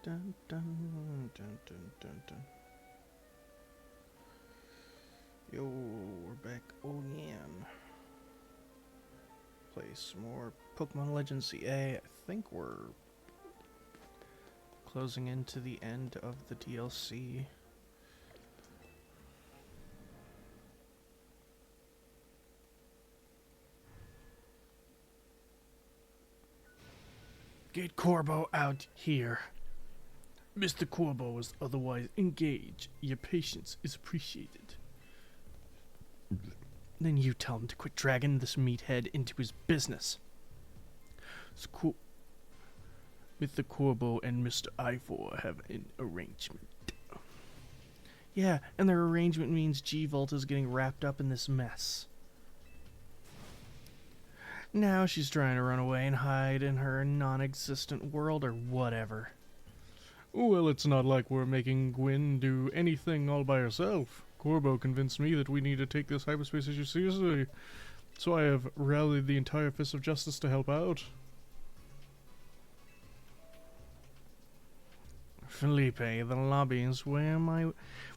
Dun, dun, dun, dun, dun, dun. Yo, we're back again. Play some more Pokemon Legends CA. I think we're closing into the end of the DLC. Get Corbo out here. Mr. Corbo is otherwise engaged. Your patience is appreciated. Then you tell him to quit dragging this meathead into his business. Mr. Corbo and Mr. Ivor have an arrangement. Yeah, and their arrangement means G-Volt is getting wrapped up in this mess. Now she's trying to run away and hide in her non-existent world or whatever. Well, it's not like we're making Gwen do anything all by herself. Corbo convinced me that we need to take this hyperspace issue seriously, so I have rallied the entire Fist of Justice to help out. Felipe, the lobby is where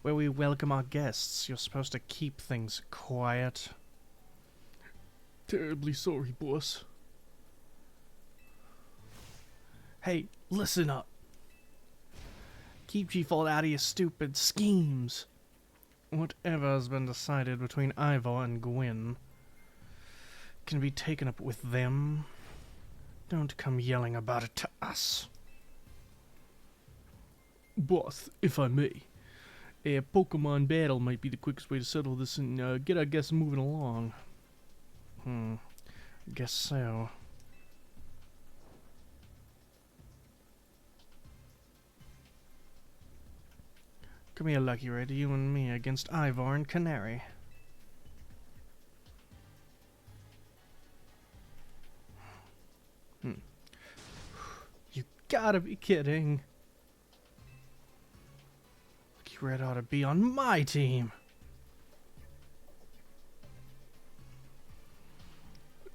we welcome our guests. You're supposed to keep things quiet. Terribly sorry, boss. Hey, listen up. Keep G-Volt out of your stupid schemes. Whatever has been decided between Ivor and Gwen can be taken up with them. Don't come yelling about it to us. Boss, if I may, a Pokemon battle might be the quickest way to settle this and get our guests moving along. Guess so. Come here, Lucky Red, you and me against Ivor and Canary. You gotta be kidding. Lucky Red ought to be on my team.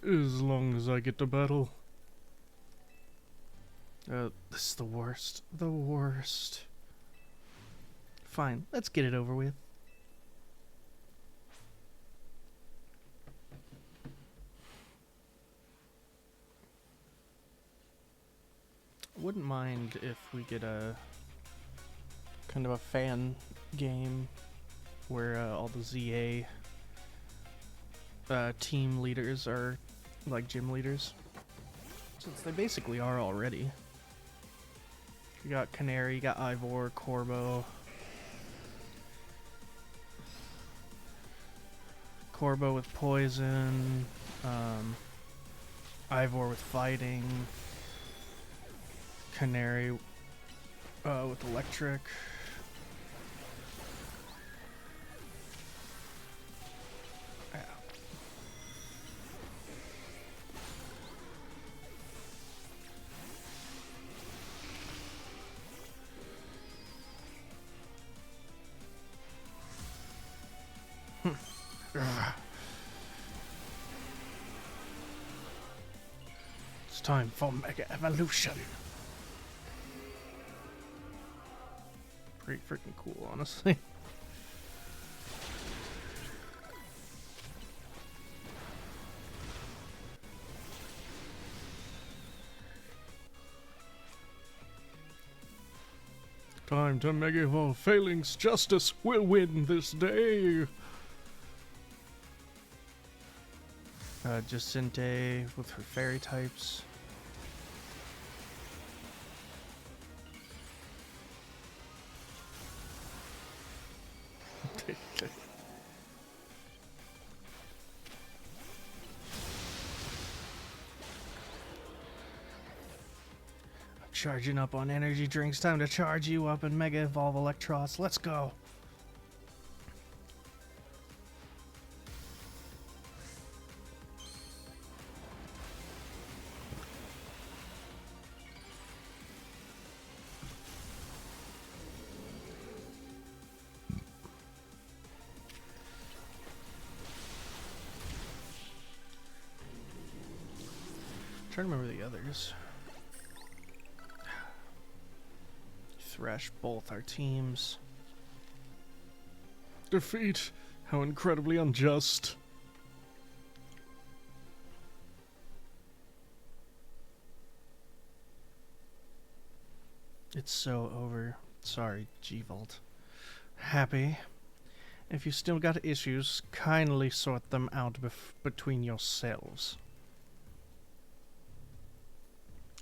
As long as I get to battle. This is the worst. The worst. Fine, let's get it over with. Wouldn't mind if we get a kind of a fan game where all the ZA team leaders are like gym leaders, since they basically are already. You got Canary, you got Ivor, Corbo. Corbo with poison, Ivor with fighting, Canary with electric. It's time for Mega Evolution. Pretty freaking cool, honestly. Time to Mega Evolve. Failings, justice will win this day. Jacinte with her fairy types. Charging up on energy drinks. Time to charge you up and Mega Evolve Electros. Let's go. Trying to remember the others. thrash both our teams. Defeat! How incredibly unjust. It's so over. Sorry, G-Vault. Happy? If you still got issues, kindly sort them out between yourselves.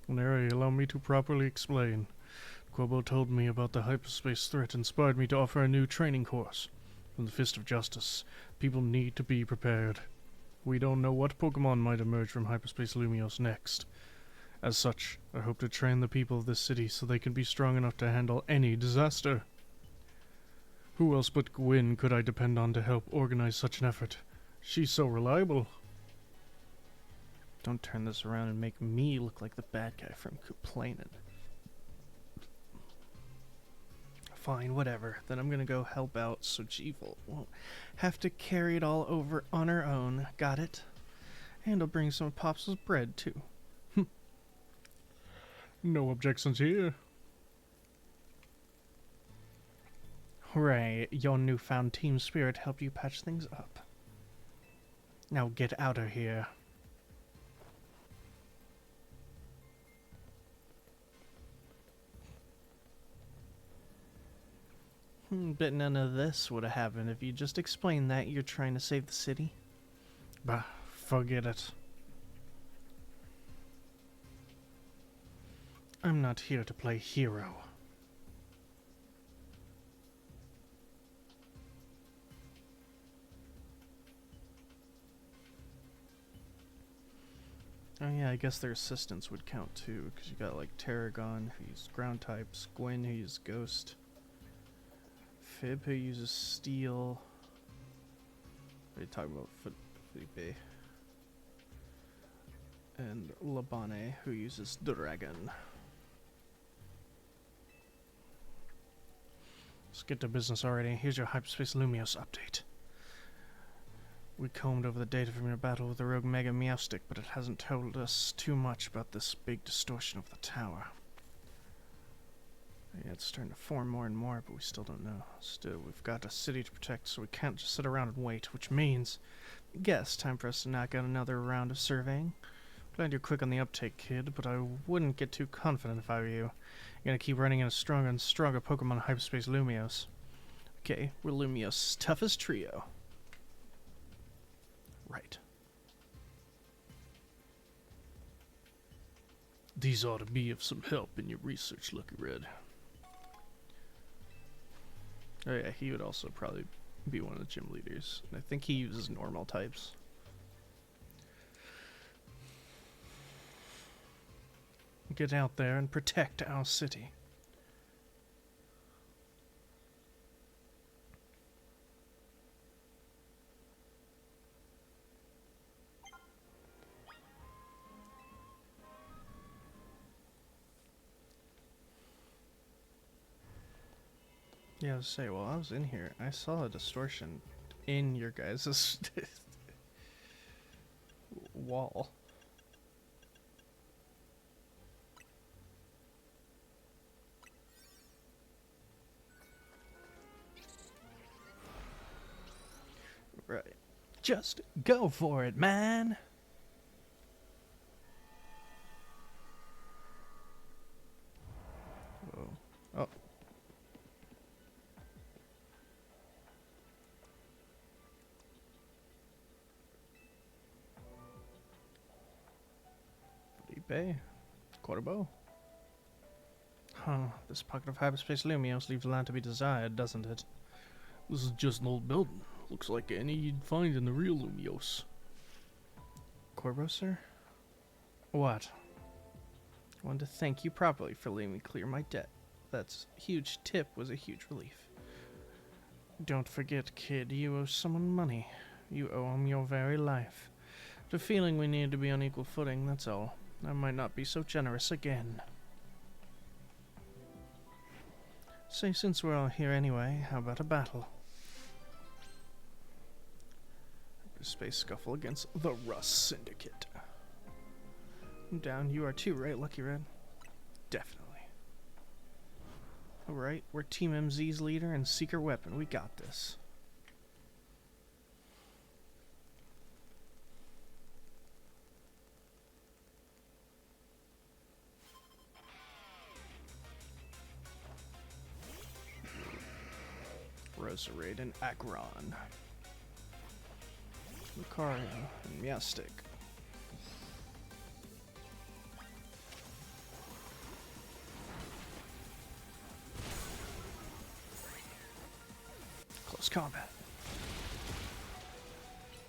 Neri, allow me to properly explain. Corbo told me about the hyperspace threat and inspired me to offer a new training course. From the Fist of Justice, people need to be prepared. We don't know what Pokemon might emerge from Hyperspace Lumios next. As such, I hope to train the people of this city so they can be strong enough to handle any disaster. Who else but Gwyn could I depend on to help organize such an effort? She's so reliable. Don't turn this around and make me look like the bad guy from complaining. Fine, whatever. Then I'm gonna go help out so G-Vault won't have to carry it all over on her own. Got it? And I'll bring some of Pops' bread, too. No objections here. Hooray, your newfound team spirit helped you patch things up. Now get out of here. Bet none of this would have happened if you just explained that you're trying to save the city. Bah, forget it. I'm not here to play hero. Oh yeah, I guess their assistants would count too, because you got like Tarragon, who uses ground types, Gwyn, who uses ghost, Fib, who uses steel. What are you talking about? Felipe. And Labane, who uses dragon. Let's get to business already. Here's your Hyperspace Lumios update. We combed over the data from your battle with the rogue Mega Meowstic, but it hasn't told us too much about this big distortion of the tower. Yeah, it's starting to form more and more, but we still don't know. Still, we've got a city to protect, so we can't just sit around and wait, which means, I guess, time for us to knock out another round of surveying. Glad you're quick on the uptake, kid, but I wouldn't get too confident if I were you. You're gonna keep running in a stronger and stronger Pokemon Hyperspace Lumios. Okay, we're Lumios' toughest trio. Right. These ought to be of some help in your research, Lucky Red. Oh yeah, he would also probably be one of the gym leaders. And I think he uses normal types. Get out there and protect our city. Yeah, I was say, well, I was in here. I saw a distortion in your guys' wall. Right. Just go for it, man! Whoa. Oh. Felipe? Corbo? Huh. This pocket of hyperspace Lumios leaves a lot to be desired, doesn't it? This is just an old building. Looks like any you'd find in the real Lumios. Corbo, sir? What? I wanted to thank you properly for letting me clear my debt. That huge tip was a huge relief. Don't forget, kid, you owe someone money. You owe him your very life. The feeling we need to be on equal footing, that's all. I might not be so generous again. Say, since we're all here anyway, how about a battle? Space scuffle against the Rust Syndicate. I'm down. You are too, right, Lucky Red? Definitely. Alright, we're Team MZ's leader and secret weapon. We got this. Roserade and Aggron. Lucario and Meowstic. Close combat.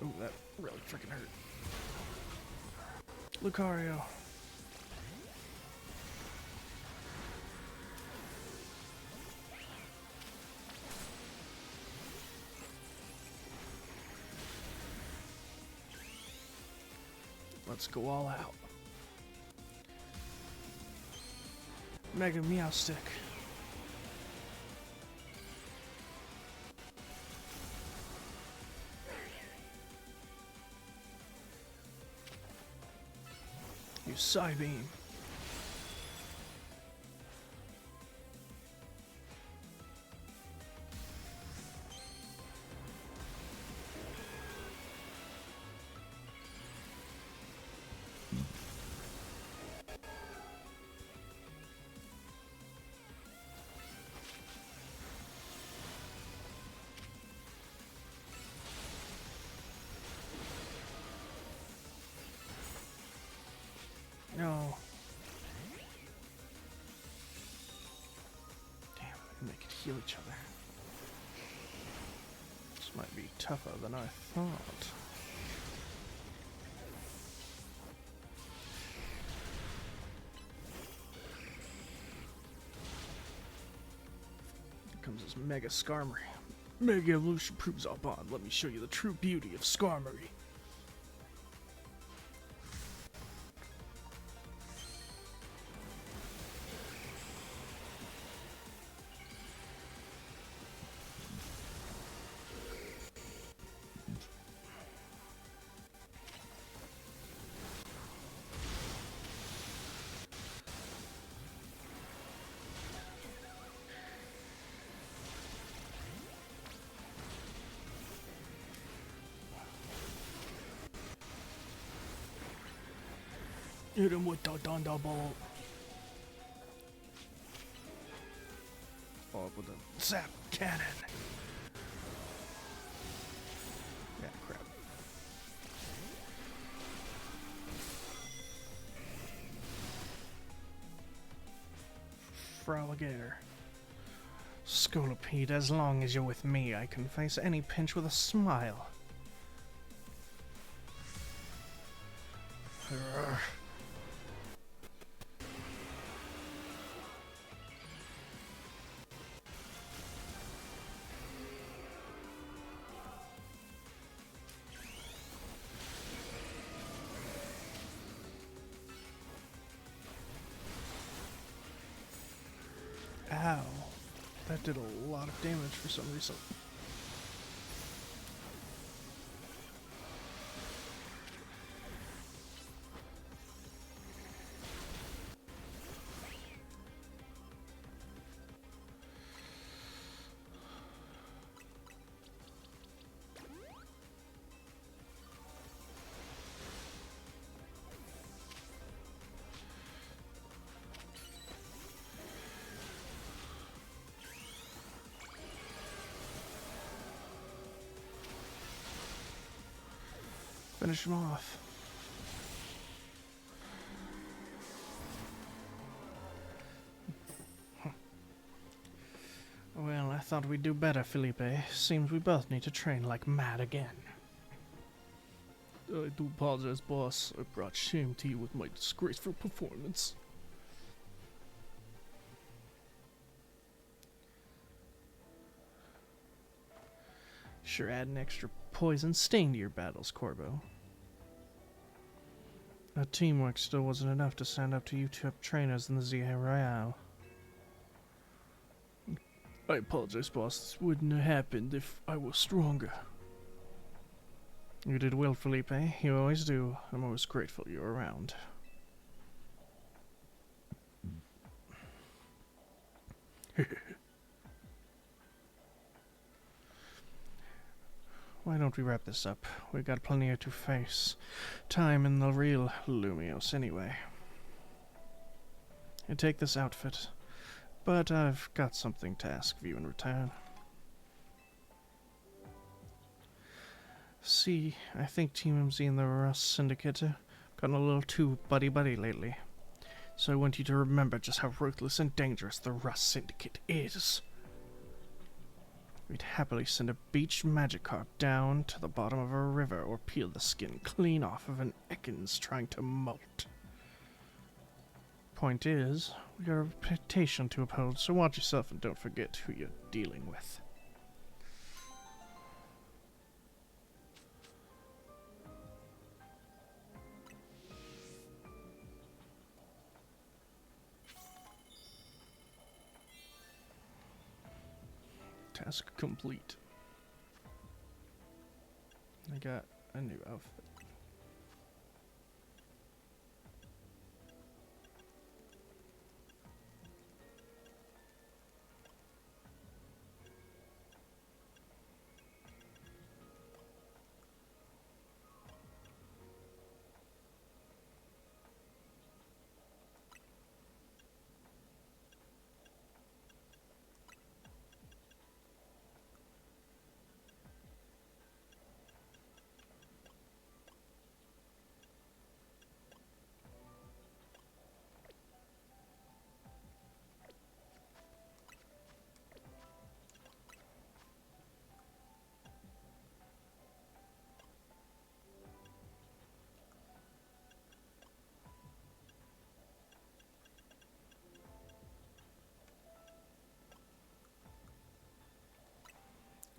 Ooh, that really freaking hurt. Lucario. Let's go all out. Mega Meowstic. Use Psybeam. No. Damn, they could heal each other. This might be tougher than I thought. Here comes this Mega Skarmory. Mega Evolution proves our bond. Let me show you the true beauty of Skarmory. Hit him with the Thunderbolt. Follow up with a Zap Cannon. Yeah, crap. Fraligator. Scolipede, as long as you're with me, I can face any pinch with a smile. Urgh. Ow. That did a lot of damage for some reason. Finish him off. Well, I thought we'd do better, Felipe. Seems we both need to train like mad again. I do apologize, boss. I brought shame to you with my disgraceful performance. Sure add an extra poison sting to your battles, Corbo. Our teamwork still wasn't enough to stand up to you top trainers in the Zia Royale. I apologize, boss. This wouldn't have happened if I was stronger. You did well, Felipe. You always do. I'm always grateful you're around. Why don't we wrap this up? We've got plenty to face. Time in the real Lumios, anyway. I take this outfit, but I've got something to ask of you in return. See, I think Team MZ and the Rust Syndicate have gotten a little too buddy-buddy lately. So I want you to remember just how ruthless and dangerous the Rust Syndicate is. We'd happily send a beach Magikarp down to the bottom of a river or peel the skin clean off of an Ekans trying to molt. Point is, we got a reputation to uphold, so watch yourself and don't forget who you're dealing with. Task complete. I got a new outfit.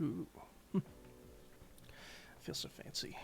Ooh. I feel so fancy.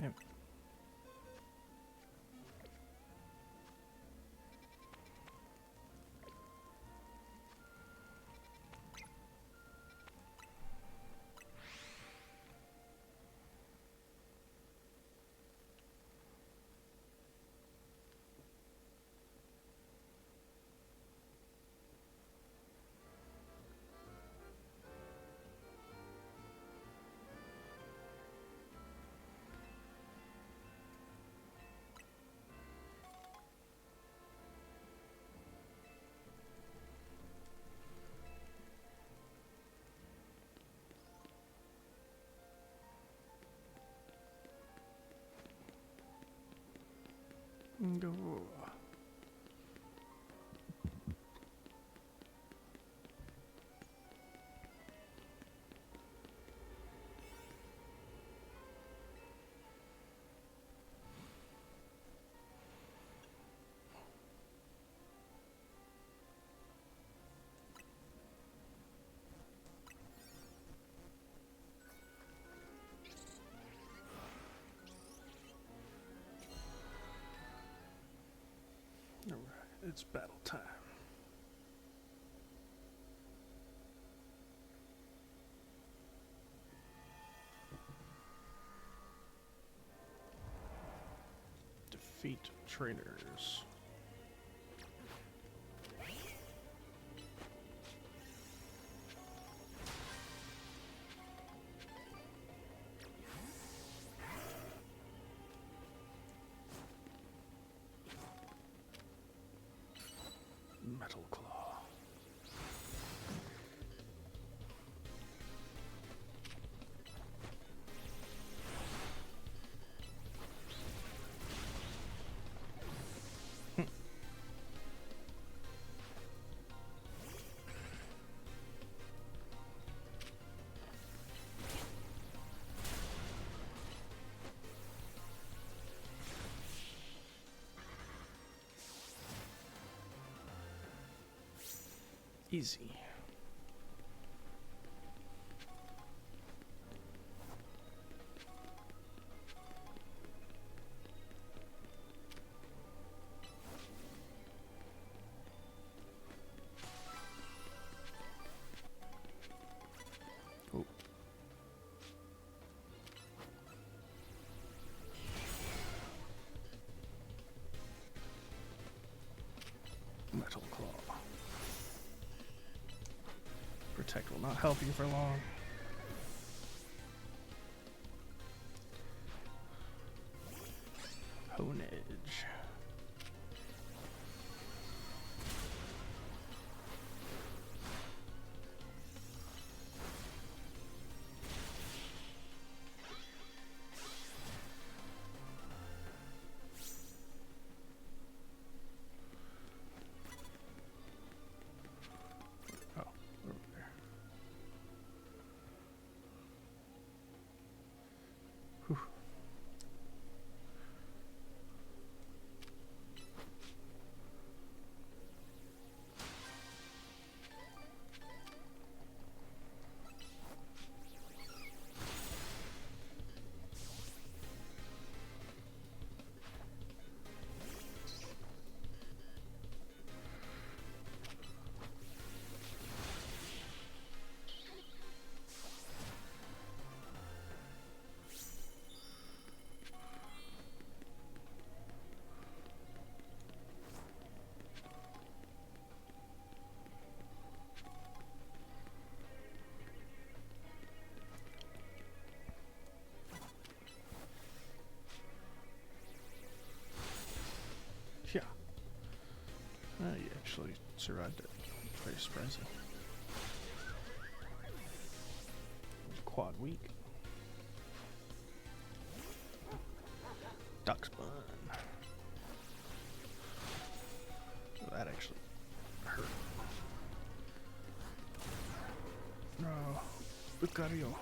Yep. Go. Alright, it's battle time. Defeat trainers. Metal Claw. Easy. Oh. Metal Claw. Protect will not help you for long. Honage. Oh, over there. Whew. Yeah. You actually survived it. Very surprising. Quad weak. Duckspun. That actually hurt. No. Lucario.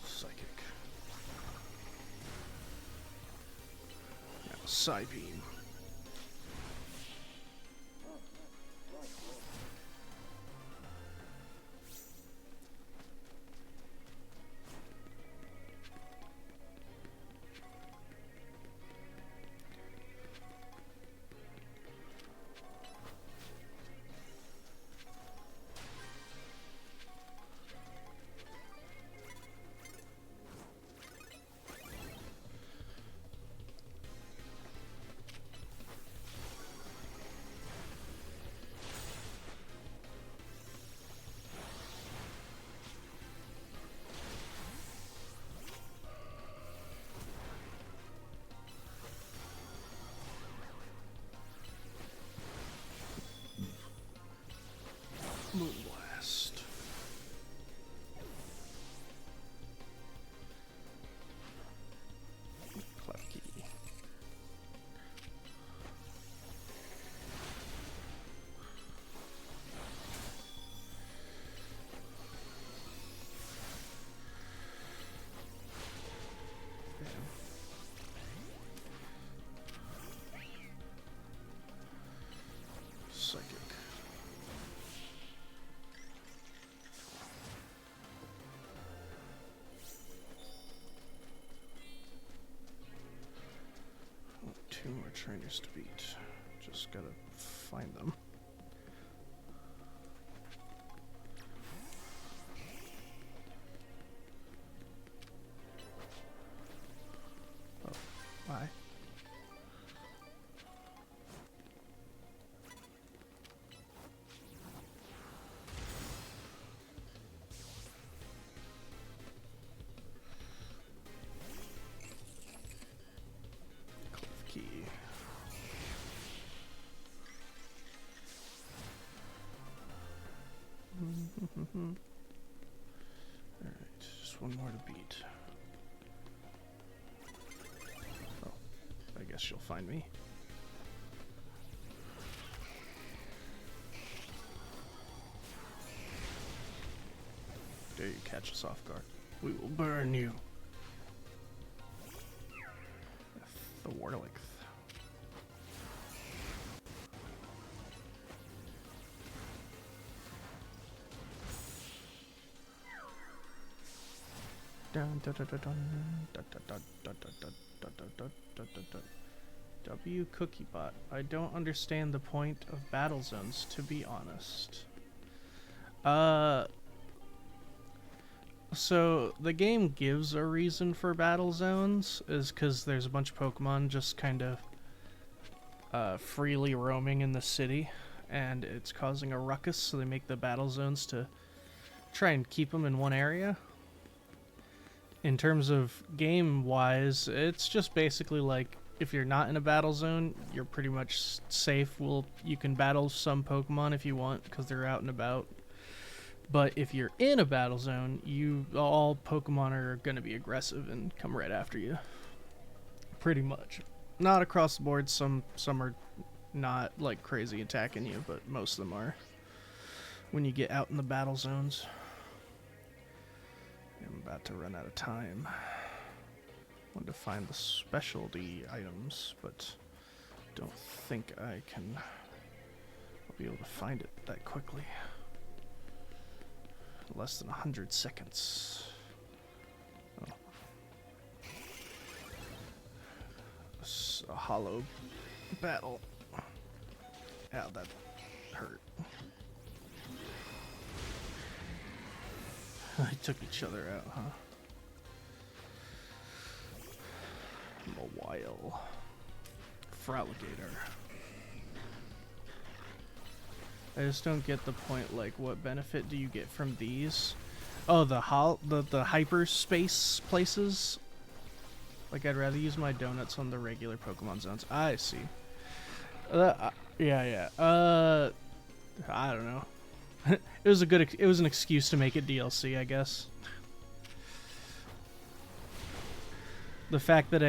Psychic. Now, Psybeam. trainers to beat. Just gotta find them. Oh, bye. Key. Alright, just one more to beat. Oh, I guess she'll find me. Dare you catch us off guard. We will burn you. The Warlick. W Cookiebot. I don't understand the point of battle zones, to be honest. So the game gives a reason for battle zones, is because there's a bunch of Pokemon just kind of freely roaming in the city, and it's causing a ruckus, so they make the battle zones to try and keep them in one area. In terms of game-wise, it's just basically like, if you're not in a battle zone, you're pretty much safe. Well, you can battle some Pokemon if you want, because they're out and about. But if you're in a battle zone, all Pokemon are going to be aggressive and come right after you. Pretty much. Not across the board. Some are not like crazy attacking you, but most of them are. When you get out in the battle zones. I'm about to run out of time. I want to find the specialty items, but don't think I'll be able to find it that quickly. Less than 100 seconds. Oh. It's a hollow battle. Ow, that hurt. They took each other out, huh? Mawile. Fraligator. I just don't get the point, like, what benefit do you get from these? Oh, the hyperspace places? Like, I'd rather use my donuts on the regular Pokemon zones. I see. Yeah. I don't know. It was an excuse to make it DLC, I guess. The fact that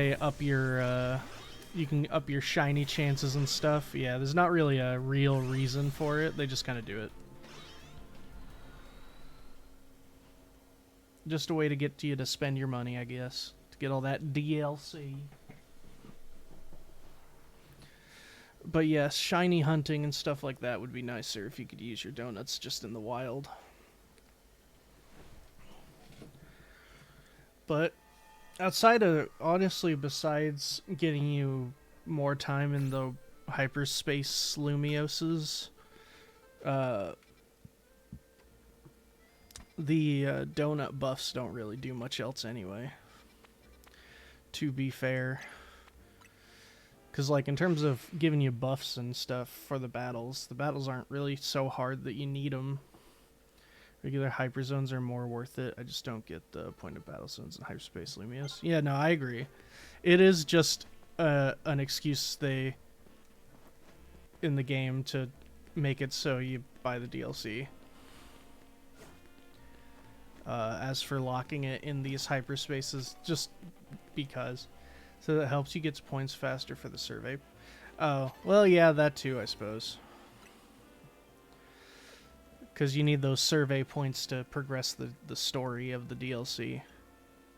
you can up your shiny chances and stuff, yeah, there's not really a real reason for it. They just kind of do it. Just a way to get you to spend your money, I guess. To get all that DLC. But yes, shiny hunting and stuff like that would be nicer if you could use your donuts just in the wild. But outside of, honestly, besides getting you more time in the hyperspace Lumioses, the donut buffs don't really do much else anyway, to be fair. Because, like, in terms of giving you buffs and stuff for the battles aren't really so hard that you need them. Regular hyper zones are more worth it. I just don't get the point of battle zones in hyperspace Lumiose. Yeah, no, I agree. It is just an excuse in the game to make it so you buy the DLC. As for locking it in these hyperspaces, just because. So that helps you get points faster for the survey. Oh, well, yeah, that too, I suppose. Because you need those survey points to progress the story of the DLC.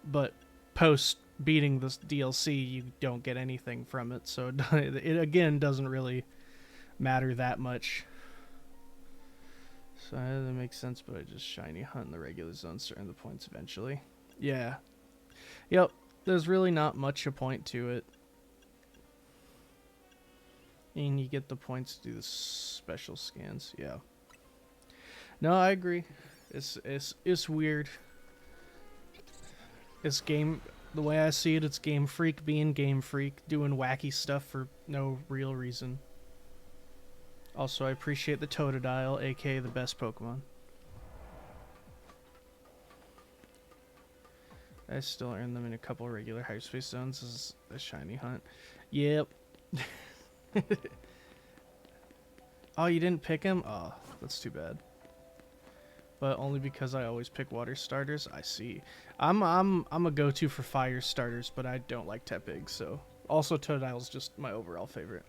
But post beating this DLC, you don't get anything from it. So it again doesn't really matter that much. So that makes sense, but I just shiny hunt in the regular zone, starting the points eventually. Yeah. Yep. There's really not much a point to it. And you get the points to do the special scans. Yeah. No, I agree. It's weird. It's game. The way I see it, it's Game Freak being Game Freak, doing wacky stuff for no real reason. Also, I appreciate the Totodile, aka the best Pokemon. I still earn them in a couple regular hyperspace zones as a shiny hunt. Yep. Oh, you didn't pick him? Oh, that's too bad. But only because I always pick water starters. I see. I'm a go-to for fire starters, but I don't like Tepig, so also Totodile's just my overall favorite.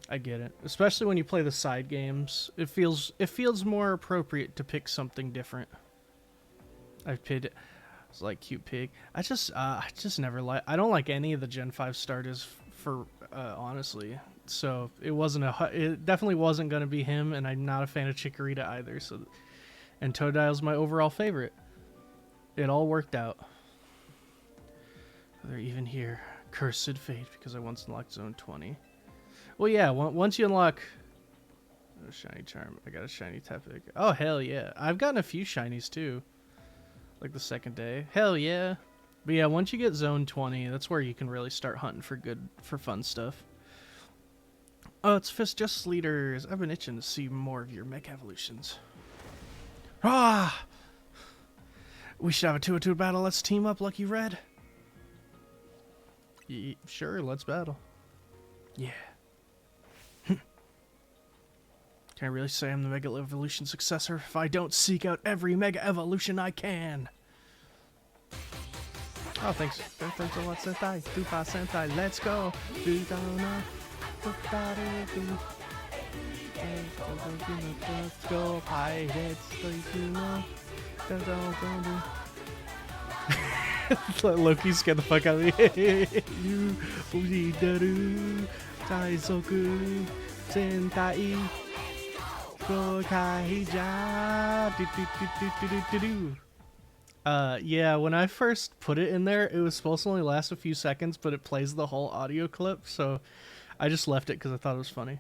I get it. Especially when you play the side games. It feels more appropriate to pick something different. I've picked it. It's like cute pig. I just never like. I don't like any of the Gen 5 starters for honestly. So it definitely wasn't gonna be him, and I'm not a fan of Chikorita either. So, and Totodile's my overall favorite. It all worked out. They're even here. Cursed fate because I once unlocked Zone 20. Well, yeah. Once you unlock a shiny charm, I got a shiny Tepig. Oh hell yeah! I've gotten a few shinies too. Like the second day. Hell yeah. But yeah, once you get Zone 20, that's where you can really start hunting for fun stuff. Oh, it's Just Leaders. I've been itching to see more of your mech evolutions. Ah! We should have a 2-2 battle. Let's team up, Lucky Red. Sure, let's battle. Yeah. Can I really say I'm the Mega Evolution successor if I don't seek out every Mega Evolution I can? Oh, thanks. Thanks a lot, Sentai. 2% Sentai. Let's go. Let's go, Pirates. Loki scared the fuck out of me. You, Ujidaru, Taizoku, Sentai. Yeah, when I first put it in there, it was supposed to only last a few seconds, but it plays the whole audio clip, so I just left it because I thought it was funny.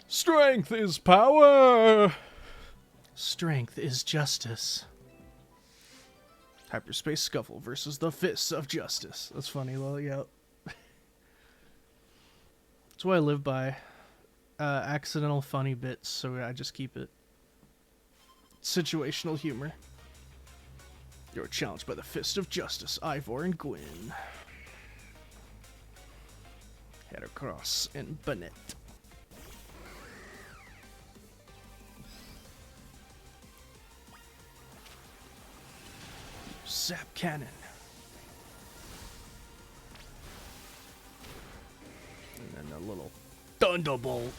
Strength is power! Strength is justice. Hyperspace Scuffle versus the Fists of Justice. That's funny, well, yeah. That's what I live by. Accidental funny bits, so I just keep it. Situational humor. You're challenged by the Fist of Justice, Ivor and Gwyn. Heracross and Bennett. Zap Cannon. And then a little Thunderbolt.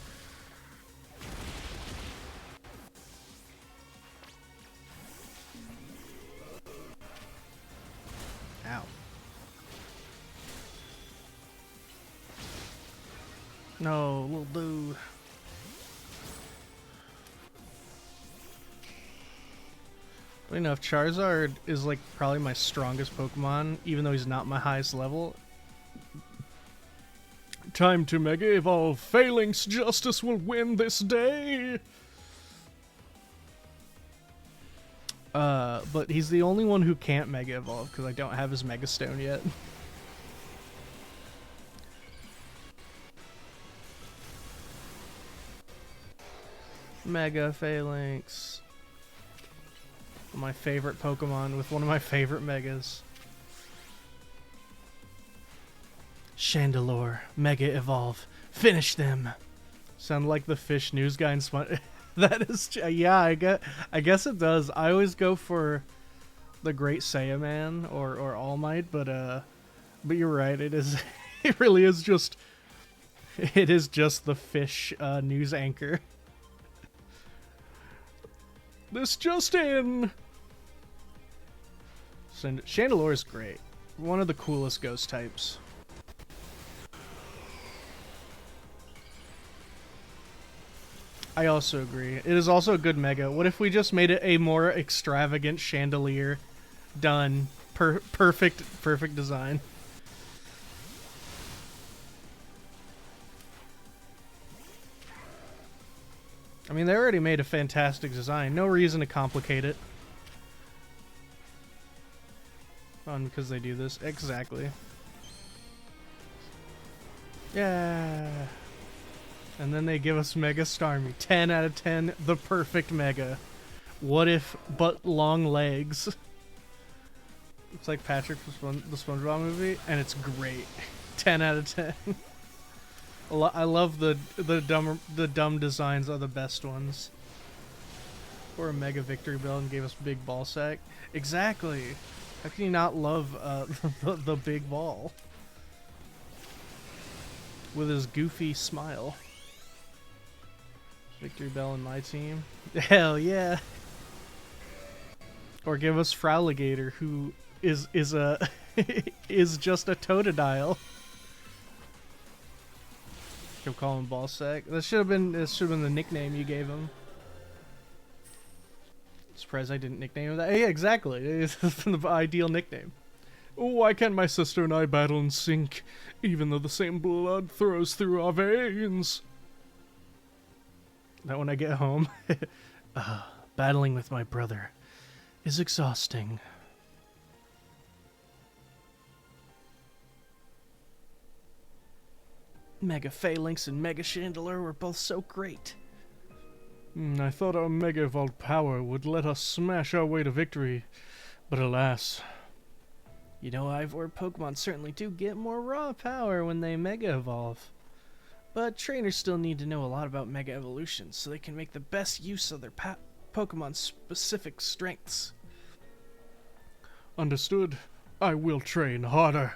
Ow. No, little dude. But enough, Charizard is like probably my strongest Pokemon, even though he's not my highest level. Time to Mega Evolve. Phalanx Justice will win this day. But he's the only one who can't Mega Evolve because I don't have his Mega Stone yet. Mega Phalanx. My favorite Pokemon with one of my favorite Megas. Chandelure, Mega Evolve. Finish them. Sound like the fish news guy in Smut. That is, yeah, I guess it does. I always go for the Great Saiyaman or All Might, but you're right. It is, it really is just, it is just the fish news anchor. This just in. Chandelure is great. One of the coolest ghost types. I also agree. It is also a good Mega. What if we just made it a more extravagant Chandelier? Done. Perfect design. I mean, they already made a fantastic design. No reason to complicate it. Fun because they do this. Exactly. Yeah. And then they give us Mega Starmie. 10 out of 10. The perfect Mega. What if but long legs? It's like Patrick from the SpongeBob movie, and it's great. 10 out of 10. I love the dumb designs are the best ones. Or a Mega Victory Bell and gave us Big Ball Sack. Exactly. How can you not love the big ball? With his goofy smile. Victory Bell in my team. Hell yeah. Or give us Frowligator, who is a is just a Totodile. You'll call him Ballsack. This should have been the nickname you gave him. Surprised I didn't nickname him that. Yeah, exactly. It's the ideal nickname. Oh, why can't my sister and I battle in sync, even though the same blood flows through our veins? That when I get home, battling with my brother is exhausting. Mega Phalanx and Mega Chandelure were both so great. I thought our Mega Evolved power would let us smash our way to victory, but alas. You know, Ivor Pokemon certainly do get more raw power when they Mega Evolve. But trainers still need to know a lot about Mega Evolution so they can make the best use of their Pokemon's specific strengths. Understood. I will train harder.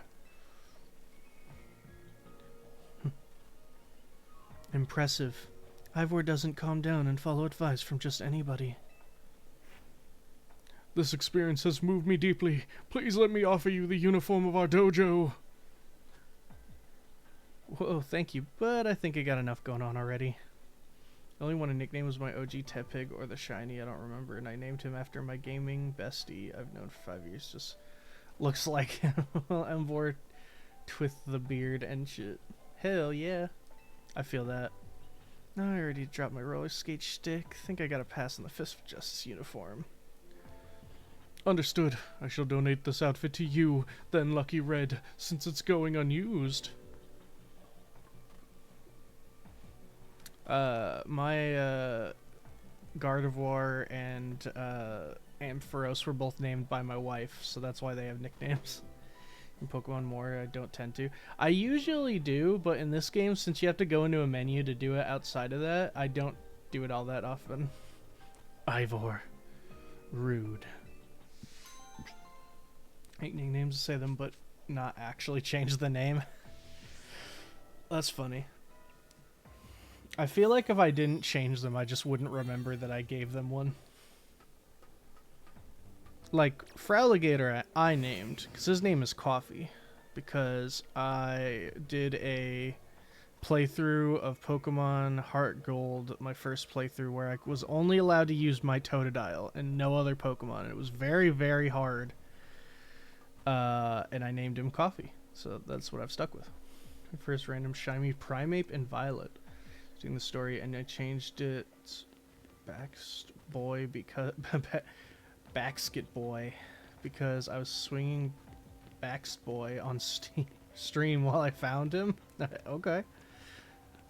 Impressive. Ivor doesn't calm down and follow advice from just anybody. This experience has moved me deeply. Please let me offer you the uniform of our dojo. Whoa, thank you, but I think I got enough going on already. The only one I nicknamed was my OG Tepig or the Shiny, I don't remember, and I named him after my gaming bestie I've known for 5 years. Just looks like him. Ivor with the beard and shit. Hell yeah. I feel that. No, I already dropped my roller skate stick. Think I got a pass in the Fist of Justice uniform. Understood. I shall donate this outfit to you, then Lucky Red, since it's going unused. My Gardevoir and Ampharos were both named by my wife, so that's why they have nicknames. In Pokemon More, I don't tend to. I usually do, but in this game, since you have to go into a menu to do it outside of that, I don't do it all that often. Ivor. Rude. Make nicknames to say them, but not actually change the name. That's funny. I feel like if I didn't change them, I just wouldn't remember that I gave them one. Like, Frowligator I named, because his name is Coffee, because I did a playthrough of Pokemon Heart Gold, my first playthrough, where I was only allowed to use my Totodile and no other Pokemon. It was very, very hard. And I named him Coffee, so that's what I've stuck with. My first random shiny Primeape and Violet. Doing the story, and I changed it Boy because Baxket Boy because I was swinging Baxt Boy on stream while I found him. Okay,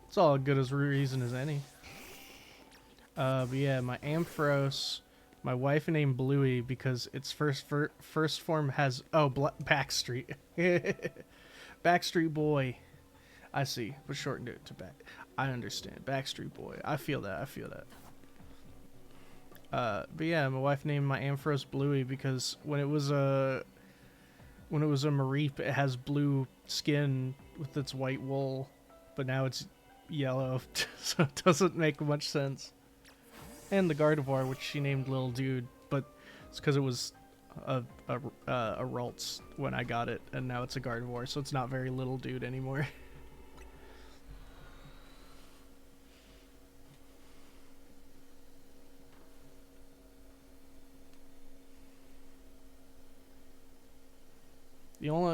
it's all good as reason as any. But yeah, my Ampharos, my wife named Bluey because its first form has Backstreet. Backstreet Boy. I see, but shortened it to back. I understand. Backstreet Boy. I feel that. But yeah, my wife named my Ampharos Bluey because when it was a Mareep, it has blue skin with its white wool, but now it's yellow, so it doesn't make much sense. And the Gardevoir, which she named Lil Dude, but it's because it was a Ralts when I got it, and now it's a Gardevoir, so it's not very Little Dude anymore.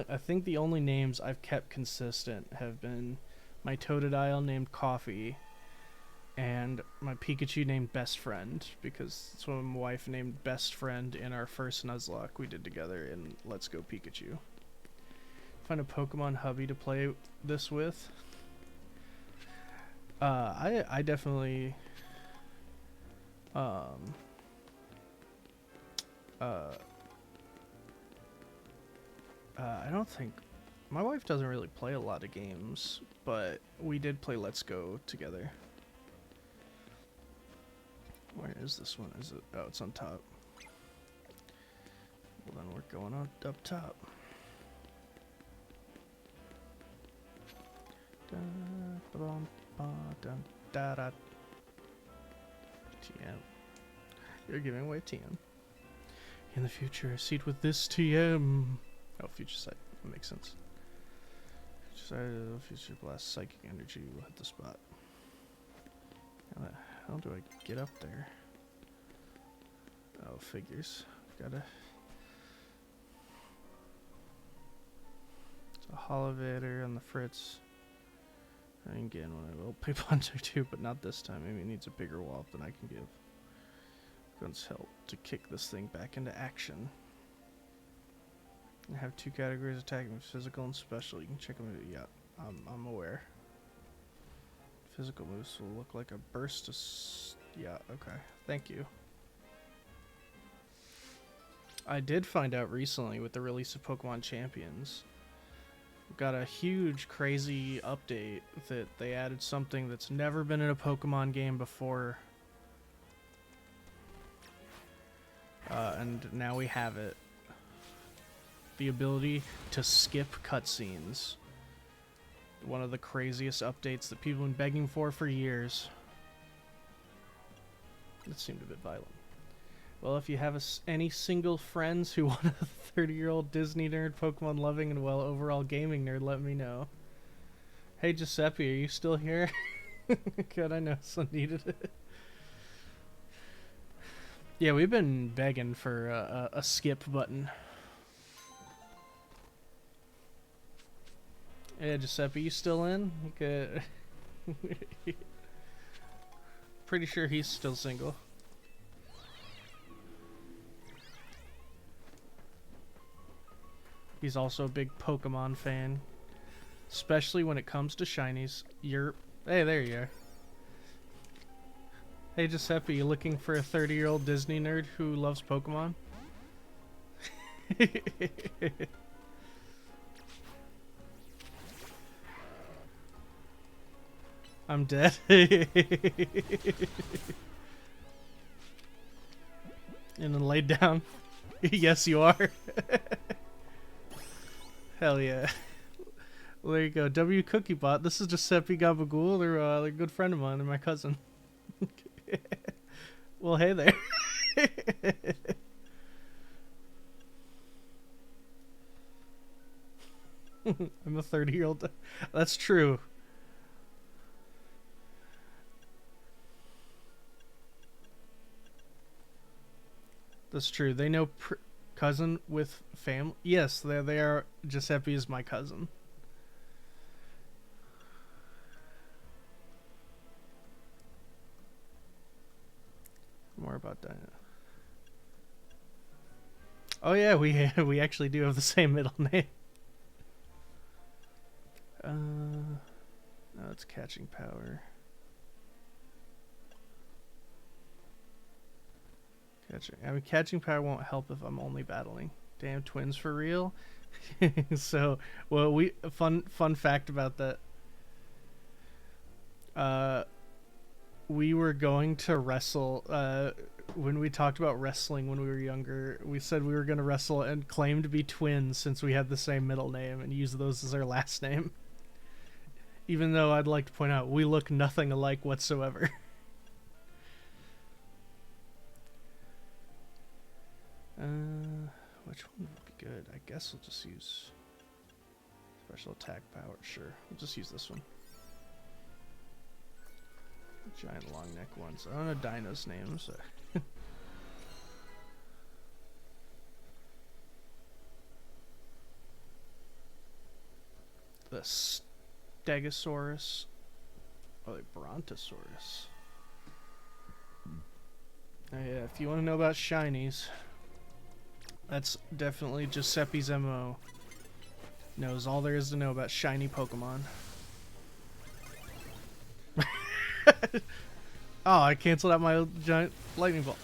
I think the only names I've kept consistent have been my Totodile named Coffee, and my Pikachu named Best Friend, because that's what my wife named Best Friend in our first Nuzlocke we did together in Let's Go Pikachu. Find a Pokemon hubby to play this with. I definitely I don't think my wife doesn't really play a lot of games, but we did play Let's Go together. Where is this one? Is it? Oh, it's on top. Well, then we're going on up top. TM. You're giving away TM. In the future, a seat with this TM. Oh, future sight. That makes sense. Future sight of the future blast psychic energy will hit the spot. How the hell do I get up there? Oh, figures. Gotta. It's a Holovator on the Fritz. I can get in one. I will play Puncher too, but not this time. Maybe it needs a bigger wall than I can give. Guns help to kick this thing back into action. I have two categories: attacking, physical, and special. You can check them out. Yeah, I'm aware. Physical moves will look like a burst of. Yeah, okay. Thank you. I did find out recently with the release of Pokemon Champions. Got a huge, crazy update that they added something that's never been in a Pokemon game before. And now we have it. The ability to skip cutscenes. One of the craziest updates that people have been begging for years. It seemed a bit violent. Well, if you have any single friends who want a 30-year-old Disney nerd, Pokemon loving, and well, overall gaming nerd, let me know. Hey, Giuseppe, are you still here? Good, I know someone needed it. Yeah, we've been begging for a skip button. Yeah, Giuseppe, you still in? You could... Pretty sure he's still single. He's also a big Pokemon fan. Especially when it comes to shinies. Hey, there you are. Hey, Giuseppe, you looking for a 30-year-old Disney nerd who loves Pokemon? I'm dead. And then laid down. Yes, you are. Hell yeah. Well, there you go. W Cookiebot. This is Giuseppe Gabagool. They're a good friend of mine and my cousin. Well, hey there. I'm a 30-year-old. That's true. That's true. They know cousin with family. Yes, they are. Giuseppe is my cousin. More about that. Oh yeah, we actually do have the same middle name. No, it's catching power. Catching power won't help if I'm only battling. Damn, twins for real. So, well, fun fact about that. We were going to wrestle. When we talked about wrestling when we were younger, we said we were going to wrestle and claim to be twins since we had the same middle name and use those as our last name. Even though I'd like to point out we look nothing alike whatsoever. Which one would be good? I guess we'll just use special attack power. Sure, we'll just use this one. Giant long neck ones. I don't know Dino's names. The Stegosaurus. Oh, the Brontosaurus. Yeah, if you want to know about shinies, that's definitely Giuseppe's MO. Knows all there is to know about shiny Pokemon. Oh, I canceled out my giant lightning bolt.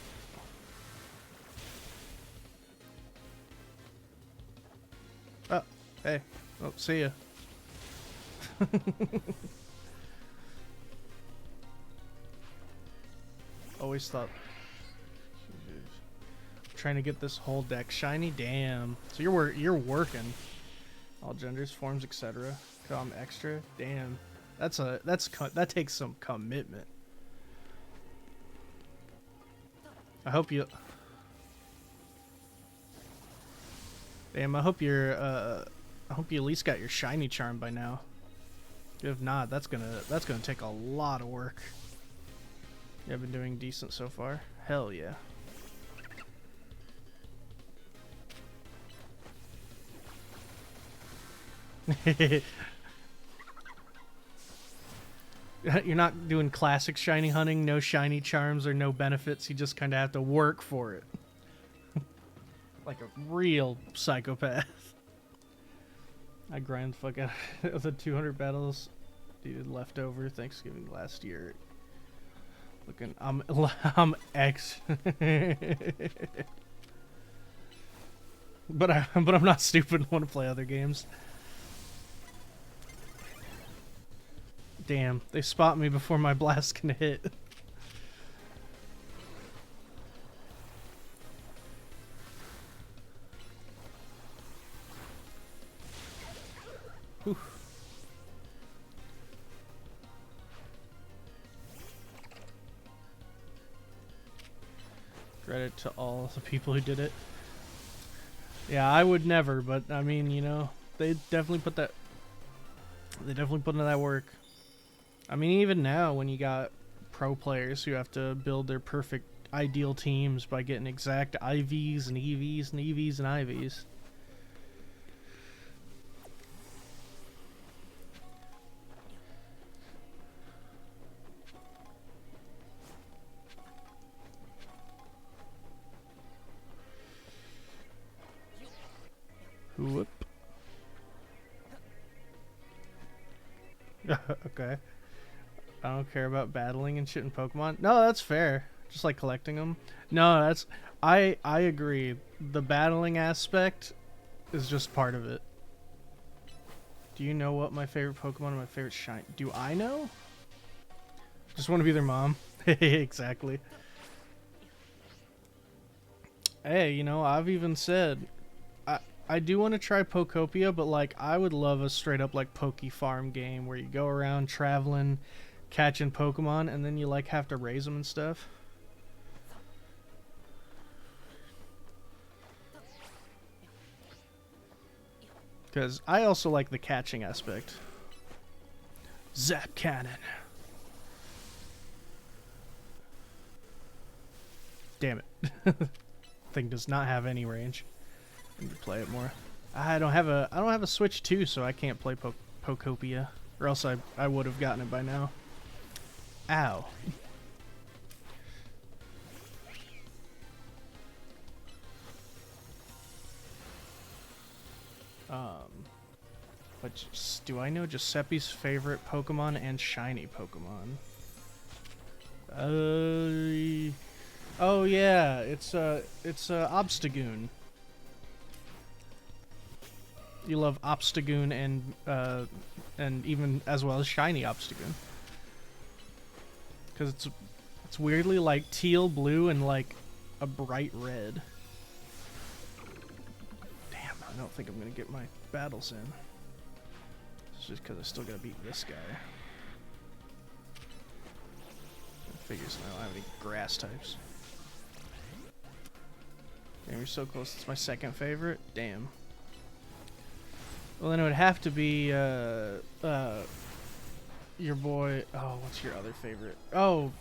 Oh, hey. Oh, see ya. Always thought. Trying to get this whole deck shiny. Damn. So you're working. All genders, forms, etc. Extra. Damn. That takes some commitment. I hope you. Damn. I hope you at least got your shiny charm by now. If not, that's gonna take a lot of work. You have been doing decent so far. Hell yeah. You're not doing classic shiny hunting, no shiny charms or no benefits. You just kind of have to work for it. Like a real psychopath. I grind the fuck out of the 200 battles dude leftover Thanksgiving last year. Looking, I'm X. But I'm not stupid and want to play other games. Damn, they spot me before my blast can hit. Whew. Credit to all the people who did it. Yeah, I would never, but I mean, you know, they definitely put that. They definitely put in that work. I mean, even now, when you got pro players who have to build their perfect ideal teams by getting exact IVs and EVs and EVs and IVs. Whoop. Okay. I don't care about battling and shit in Pokemon. No, that's fair. Just like collecting them. No, that's I agree. The battling aspect is just part of it. Do you know what my favorite Pokemon and my favorite shine? Do I know? Just want to be their mom. Exactly. Hey, you know, I've even said I do want to try Pokopia, but like I would love a straight up like Poke Farm game where you go around traveling, catching Pokemon, and then you like have to raise them and stuff. Because I also like the catching aspect. Zap Cannon. Damn it. Thing does not have any range. I need to play it more. I don't have a Switch 2, so I can't play Pokopia. Or else I would have gotten it by now. Ow. But do I know Giuseppe's favorite Pokemon and shiny Pokemon? Oh yeah, it's Obstagoon. You love Obstagoon and even as well as shiny Obstagoon. Cuz it's weirdly like teal blue and like a bright red. Damn, I don't think I'm going to get my battles in. It's just cuz I still got to beat this guy. Figures I don't have any grass types. Damn, you're so close. It's my second favorite. Damn. Well, then it would have to be your boy. Oh, what's your other favorite? Oh,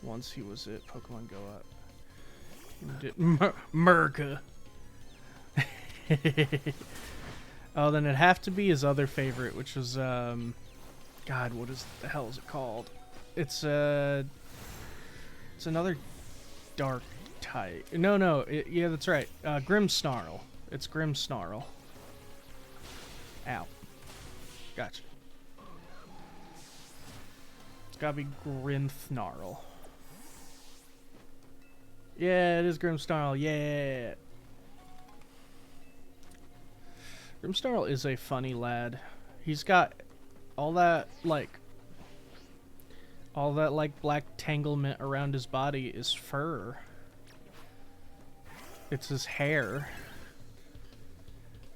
once he was at Pokemon Go Up. Merca. Oh, then it'd have to be his other favorite, which was God, what is the hell is it called? It's It's another dark type. No, yeah, that's right. Grimmsnarl. It's Grimmsnarl. Ow. Gotcha. It's gotta be Grimmsnarl. Yeah, it is Grimmsnarl. Yeah. Grimmsnarl is a funny lad. He's got all that like black tanglement around his body is fur. It's his hair.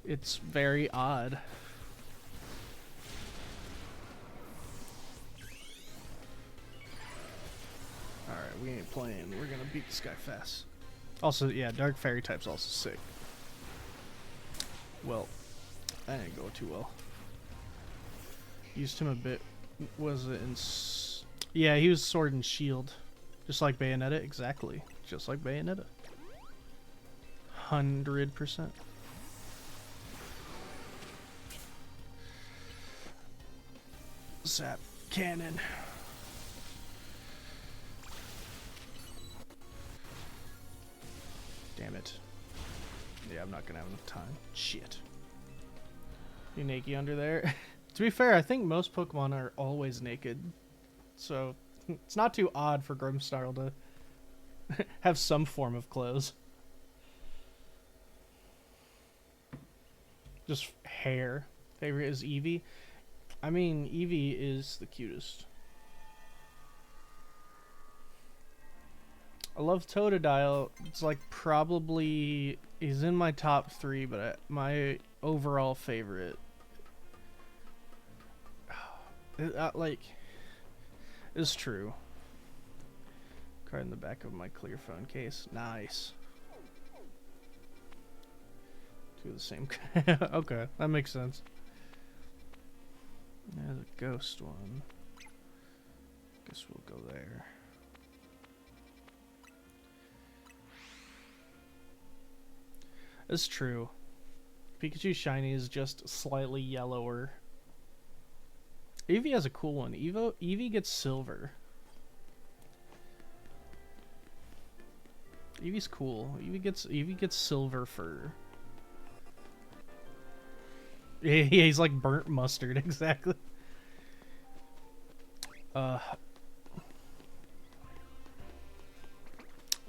It's very odd. Alright, we ain't playing. We're gonna beat this guy fast. Also, yeah, Dark Fairy type's also sick. Well, that didn't go too well. Used him a bit. Was it in... Yeah, he was Sword and Shield. Just like Bayonetta, exactly. Just like Bayonetta. 100%. Zap cannon. Damn it. Yeah, I'm not gonna have enough time. Shit. You naked under there? To be fair, I think most Pokemon are always naked. So, it's not too odd for Grimmsnarl to have some form of clothes. Just hair. Favorite is Eevee. I mean, Eevee is the cutest. I love Totodile. It's like probably... He's in my top 3, but my overall favorite... like... is true. Card in the back of my clear phone case. Nice. Two of the same. Okay, that makes sense. Yeah, the ghost one. Guess we'll go there. It's true. Pikachu Shiny is just slightly yellower. Eevee has a cool one. Eevee gets silver. Eevee's cool. Eevee gets silver fur. Yeah, he's like burnt mustard, exactly.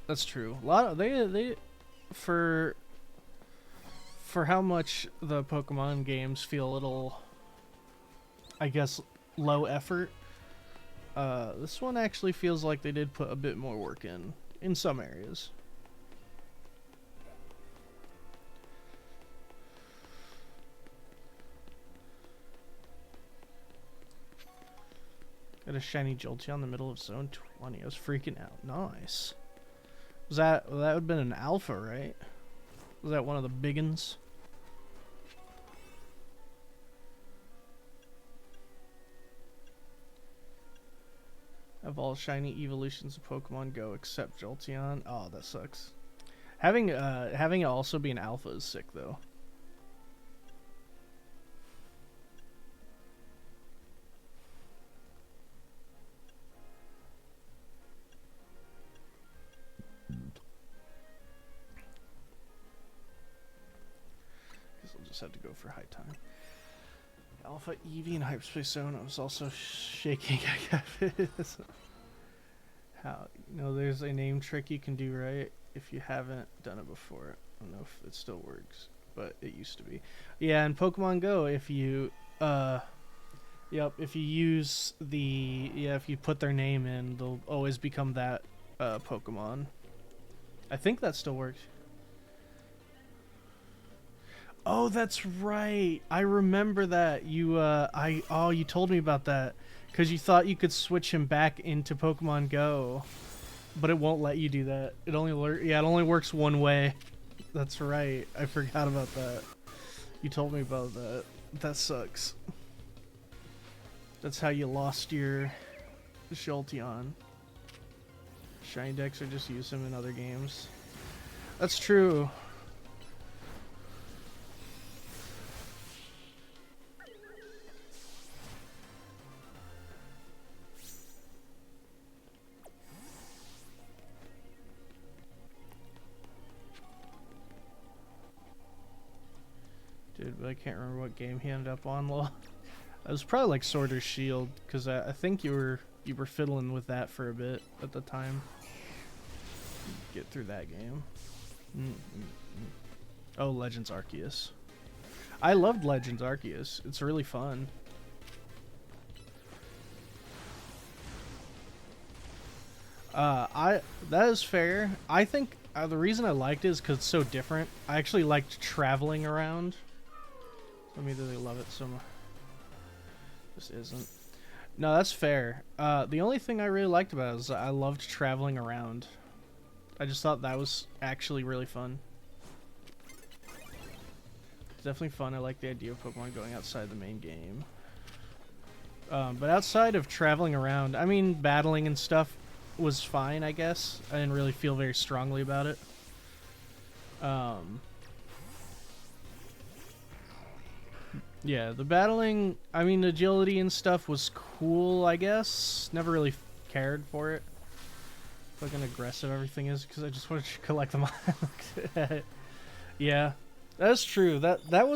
That's true. A lot of they for how much the Pokemon games feel a little, I guess, low effort. This one actually feels like they did put a bit more work in some areas. Got a shiny Jolteon in the middle of zone 20. I was freaking out. Nice. That would have been an alpha, right? Was that one of the big uns? Of all shiny evolutions of Pokemon Go except Jolteon. Oh, that sucks. Having it also be an alpha is sick though. Guess I'll just have to go for high time. Alpha Eevee and Hyperspace Zone. I was also shaking. How, there's a name trick you can do, right? If you haven't done it before. I don't know if it still works, but it used to be. Yeah, in Pokemon Go, if you if you use if you put their name in, they'll always become that Pokemon. I think that still works. Oh, that's right. I remember that. You you told me about that because you thought you could switch him back into Pokemon Go, but it won't let you do that. It only works one way. That's right. I forgot about that. You told me about that. That sucks. That's how you lost your Jolteon. Shiny decks or just use him in other games. That's true. Dude, but I can't remember what game he ended up on. Well, it was probably like Sword or Shield, because I think you were fiddling with that for a bit at the time. Get through that game. Oh, Legends Arceus. I loved Legends Arceus. It's really fun. That is fair. I think the reason I liked it is because it's so different. I actually liked traveling around. Let me really love it so much. This isn't. No, that's fair. The only thing I really liked about it is I loved traveling around. I just thought that was actually really fun. It's definitely fun. I like the idea of Pokemon going outside the main game. But outside of traveling around, I mean, battling and stuff was fine, I guess. I didn't really feel very strongly about it. Yeah, the battling, I mean, agility and stuff was cool, I guess. Never really cared for it. Fucking aggressive everything is, because I just wanted to collect them all. Yeah, that's true. That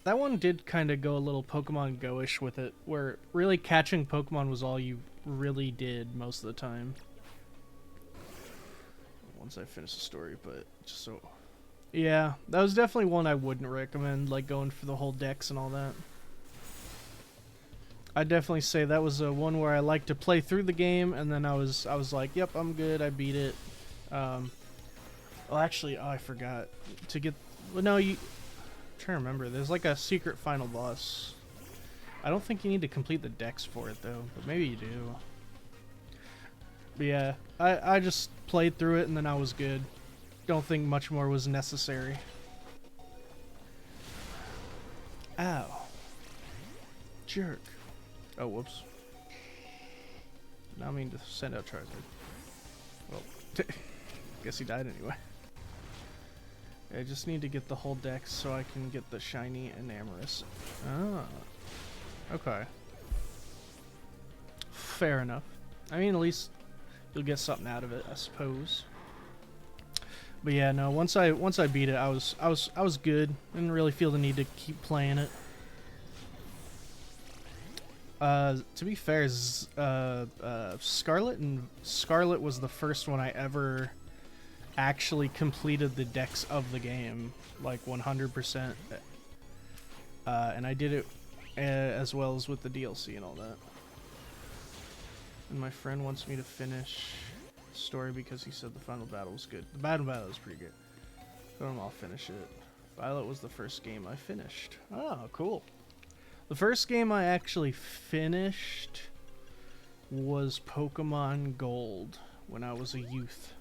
one did kind of go a little Pokemon Go-ish with it, where really catching Pokemon was all you really did most of the time. Once I finish the story, but just so... Yeah, that was definitely one I wouldn't recommend, like going for the whole dex and all that. I'd definitely say that was one where I liked to play through the game, and then I was like, yep, I'm good, I beat it. Well, actually, oh, I forgot to get... Well, no, I'm trying to remember. There's like a secret final boss. I don't think you need to complete the dex for it, though, but maybe you do. But yeah, I just played through it, and then I was good. Don't think much more was necessary. Ow. Jerk. Oh, whoops. Now I mean to send out Charizard. Well, guess he died anyway. I just need to get the whole dex so I can get the shiny Enamorus. Ah. Okay. Fair enough. I mean, at least you'll get something out of it, I suppose. But yeah, no. Once I beat it, I was good. Didn't really feel the need to keep playing it. To be fair, Scarlet was the first one I ever actually completed the dex of the game, like 100%. And I did it as well as with the DLC and all that. And my friend wants me to finish the story because he said the final battle was good. The battle was pretty good. But I'll finish it. Violet was the first game I finished. Oh, cool. The first game I actually finished was Pokemon Gold when I was a youth.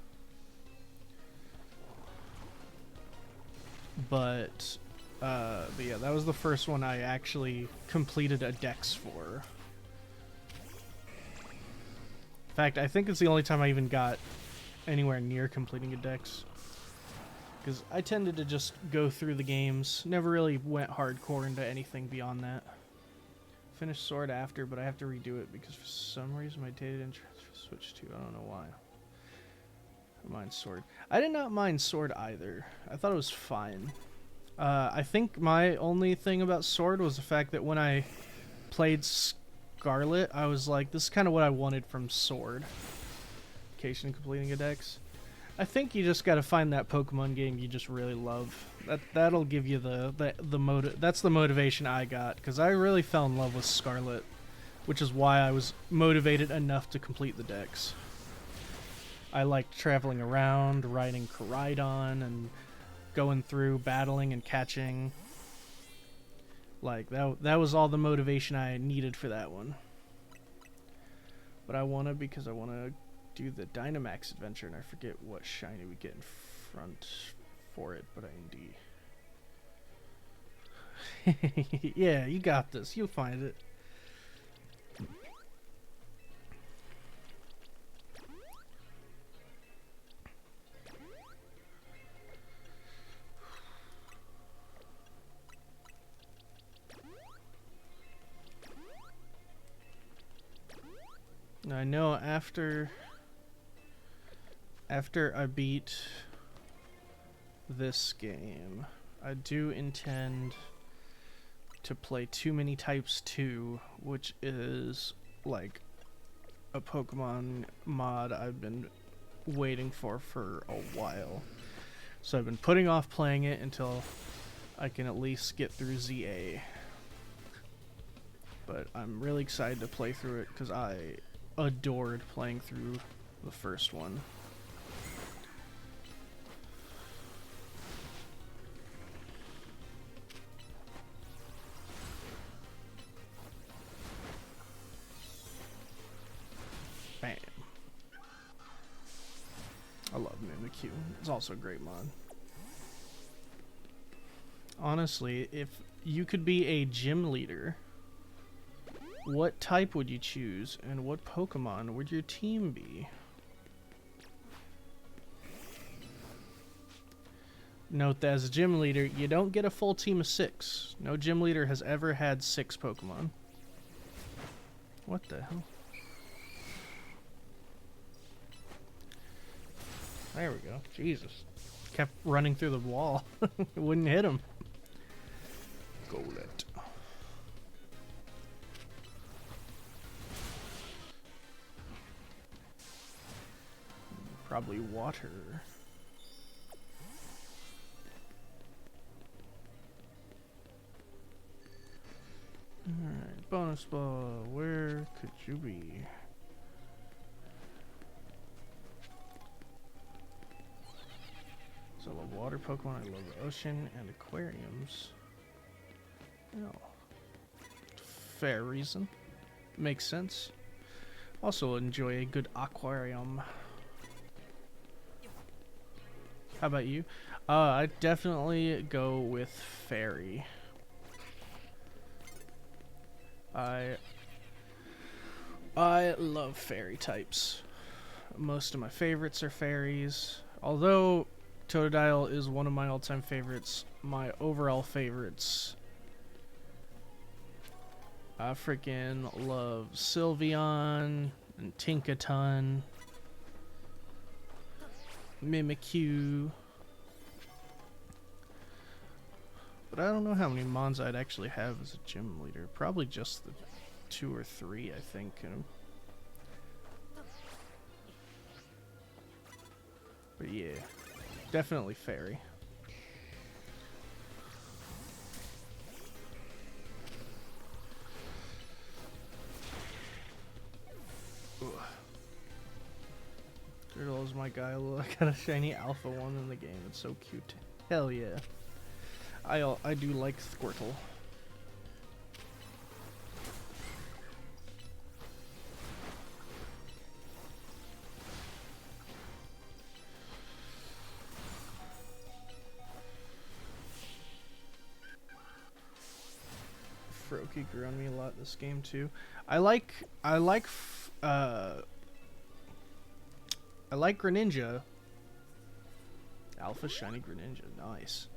But yeah, that was the first one I actually completed a dex for. In fact, I think it's the only time I even got anywhere near completing a dex. Because I tended to just go through the games. Never really went hardcore into anything beyond that. Finished Sword after, but I have to redo it because for some reason my data didn't switch to. I don't know why. I mind Sword. I did not mind Sword either. I thought it was fine. I think my only thing about Sword was the fact that when I played Scarlet, I was like, this is kind of what I wanted from Sword. Occasionally completing a dex. I think you just gotta find that Pokemon game you just really love. That'll give you that's the motivation I got, because I really fell in love with Scarlet, which is why I was motivated enough to complete the dex. I liked traveling around, riding Koraidon, and going through battling and catching. Like that was all the motivation I needed for that one. But I wanna do the Dynamax adventure, and I forget what shiny we get in front for it, but yeah, you got this. You'll find it. I know after I beat this game, I do intend to play Too Many Types 2, which is like a Pokemon mod I've been waiting for a while. So I've been putting off playing it until I can at least get through ZA. But I'm really excited to play through it because I adored playing through the first one. Bam. I love Mimikyu. It's also a great mod. Honestly, if you could be a gym leader, what type would you choose, and what Pokemon would your team be? Note that as a gym leader, you don't get a full team of 6. No gym leader has ever had 6 Pokemon. What the hell? There we go. Jesus. Kept running through the wall. It wouldn't hit him. Golett. Probably water. Alright, bonus ball. Where could you be? So I love water Pokemon, I love the ocean and aquariums. Oh. Fair reason. Makes sense. Also enjoy a good aquarium. How about you? I'd definitely go with fairy. I love fairy types. Most of my favorites are fairies. Although Totodile is one of my all-time favorites, my overall favorites, I freaking love Sylveon and Tinkaton, Mimikyu. But I don't know how many Mons I'd actually have as a gym leader. Probably just the 2 or 3, I think. But yeah, definitely fairy. Turtle is my guy. I got a shiny alpha one in the game. It's so cute. Hell yeah. I do like Squirtle. Froakie grew on me a lot this game too. I like Greninja. Alpha shiny Greninja, nice.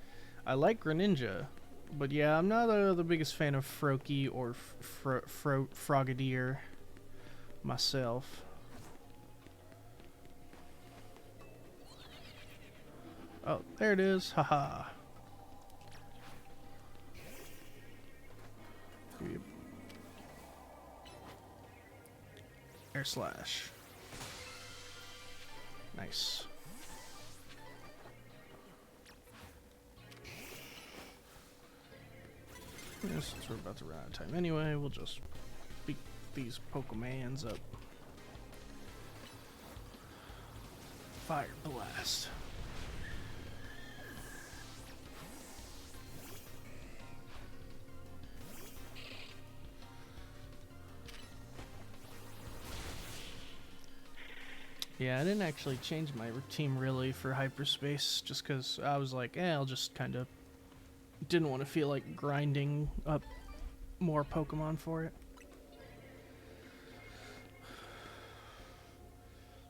I like Greninja, but yeah, I'm not the biggest fan of Froakie or Frogadier myself. Oh, there it is. Haha. Air slash. Nice. Since we're about to run out of time anyway, we'll just beat these Pokemans up. Fire Blast. Yeah, I didn't actually change my team really for hyperspace, just because I was like, I'll just kind of didn't want to feel like grinding up more Pokemon for it.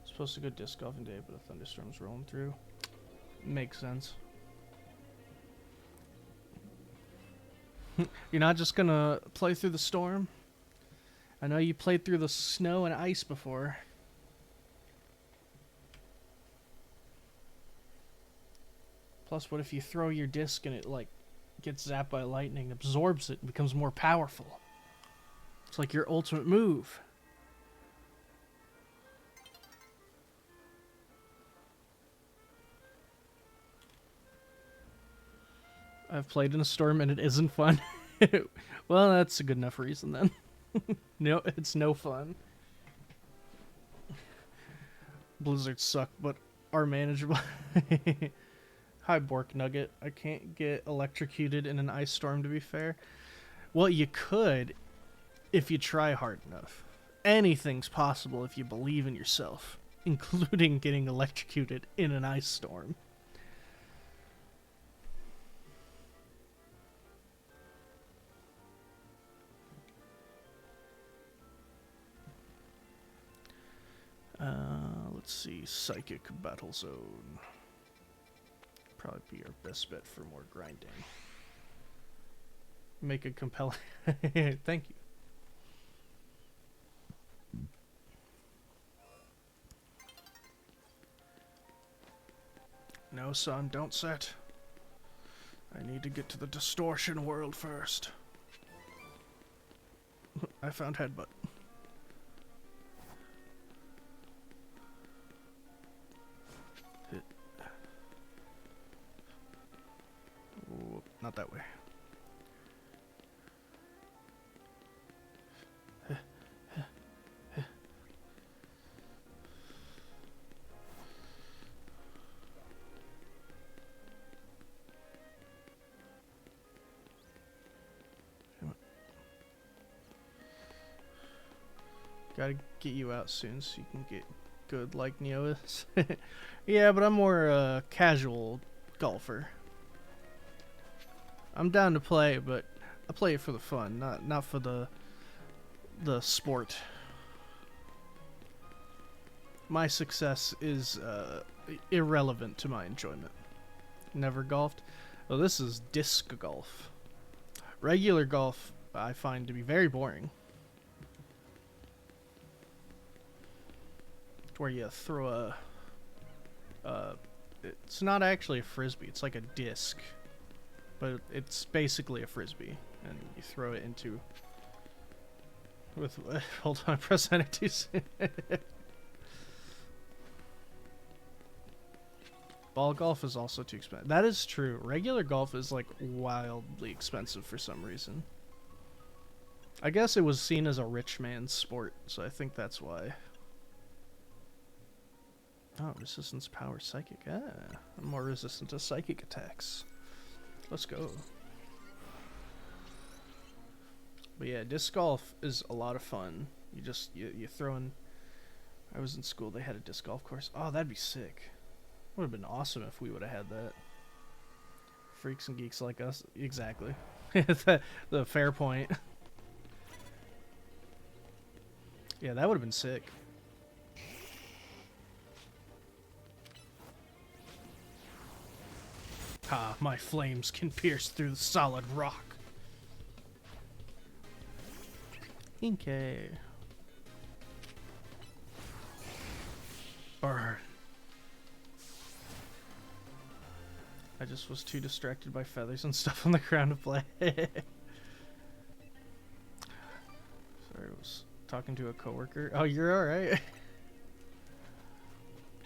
Supposed to go disc golfing day, but a thunderstorm's rolling through. Makes sense. You're not just gonna play through the storm? I know you played through the snow and ice before. Plus, what if you throw your disc and it, like, gets zapped by lightning, absorbs it, and becomes more powerful? It's like your ultimate move. I've played in a storm and it isn't fun. Well, that's a good enough reason then. No, it's no fun. Blizzards suck, but are manageable. Hi, Bork Nugget. I can't get electrocuted in an ice storm, to be fair. Well, you could if you try hard enough. Anything's possible if you believe in yourself, including getting electrocuted in an ice storm. Let's see. Psychic Battle Zone. Probably be our best bet for more grinding. Make a compelling... Thank you. No, son, don't set. I need to get to the distortion world first. I found headbutt. Ooh, not that way. Gotta get you out soon so you can get good like Neo is. Yeah, but I'm more a casual golfer. I'm down to play, but I play it for the fun, not for the sport. My success is irrelevant to my enjoyment. Never golfed. Well, this is disc golf. Regular golf I find to be very boring. Where you throw it's not actually a frisbee, it's like a disc, but it's basically a frisbee, and you throw it into with hold on, press enter. Ball golf is also too expensive. That is true. Regular golf is like wildly expensive for some reason. I guess it was seen as a rich man's sport, so I think that's why. Oh, resistance power psychic. Ah, I'm more resistant to psychic attacks. Let's go. But yeah, disc golf is a lot of fun. You throw in... I was in school, they had a disc golf course. Oh, that'd be sick. Would have been awesome if we would have had that. Freaks and geeks like us. Exactly. the fair point. Yeah, that would have been sick. Ah, my flames can pierce through the solid rock. Okay. Burn. I just was too distracted by feathers and stuff on the ground to play. Sorry, I was talking to a coworker. Oh, you're alright.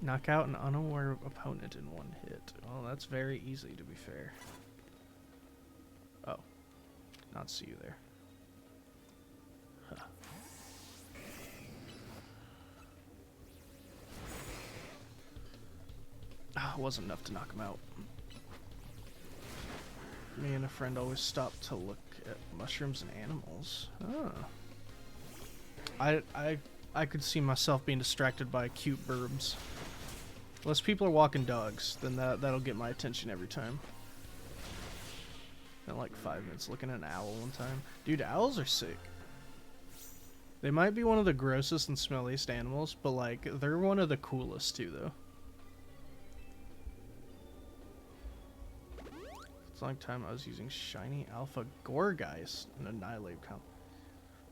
Knock out an unaware opponent in one hit. Well, that's very easy, to be fair. Oh. Not see you there. Huh. Oh, it wasn't enough to knock him out. Me and a friend always stop to look at mushrooms and animals. Oh. I could see myself being distracted by cute burbs. Unless people are walking dogs, then that'll get my attention every time. Spent like 5 minutes looking at an owl one time. Dude, owls are sick. They might be one of the grossest and smelliest animals, but like they're one of the coolest too, though. It's a long time I was using shiny alpha Gourgeist and Annihilate comp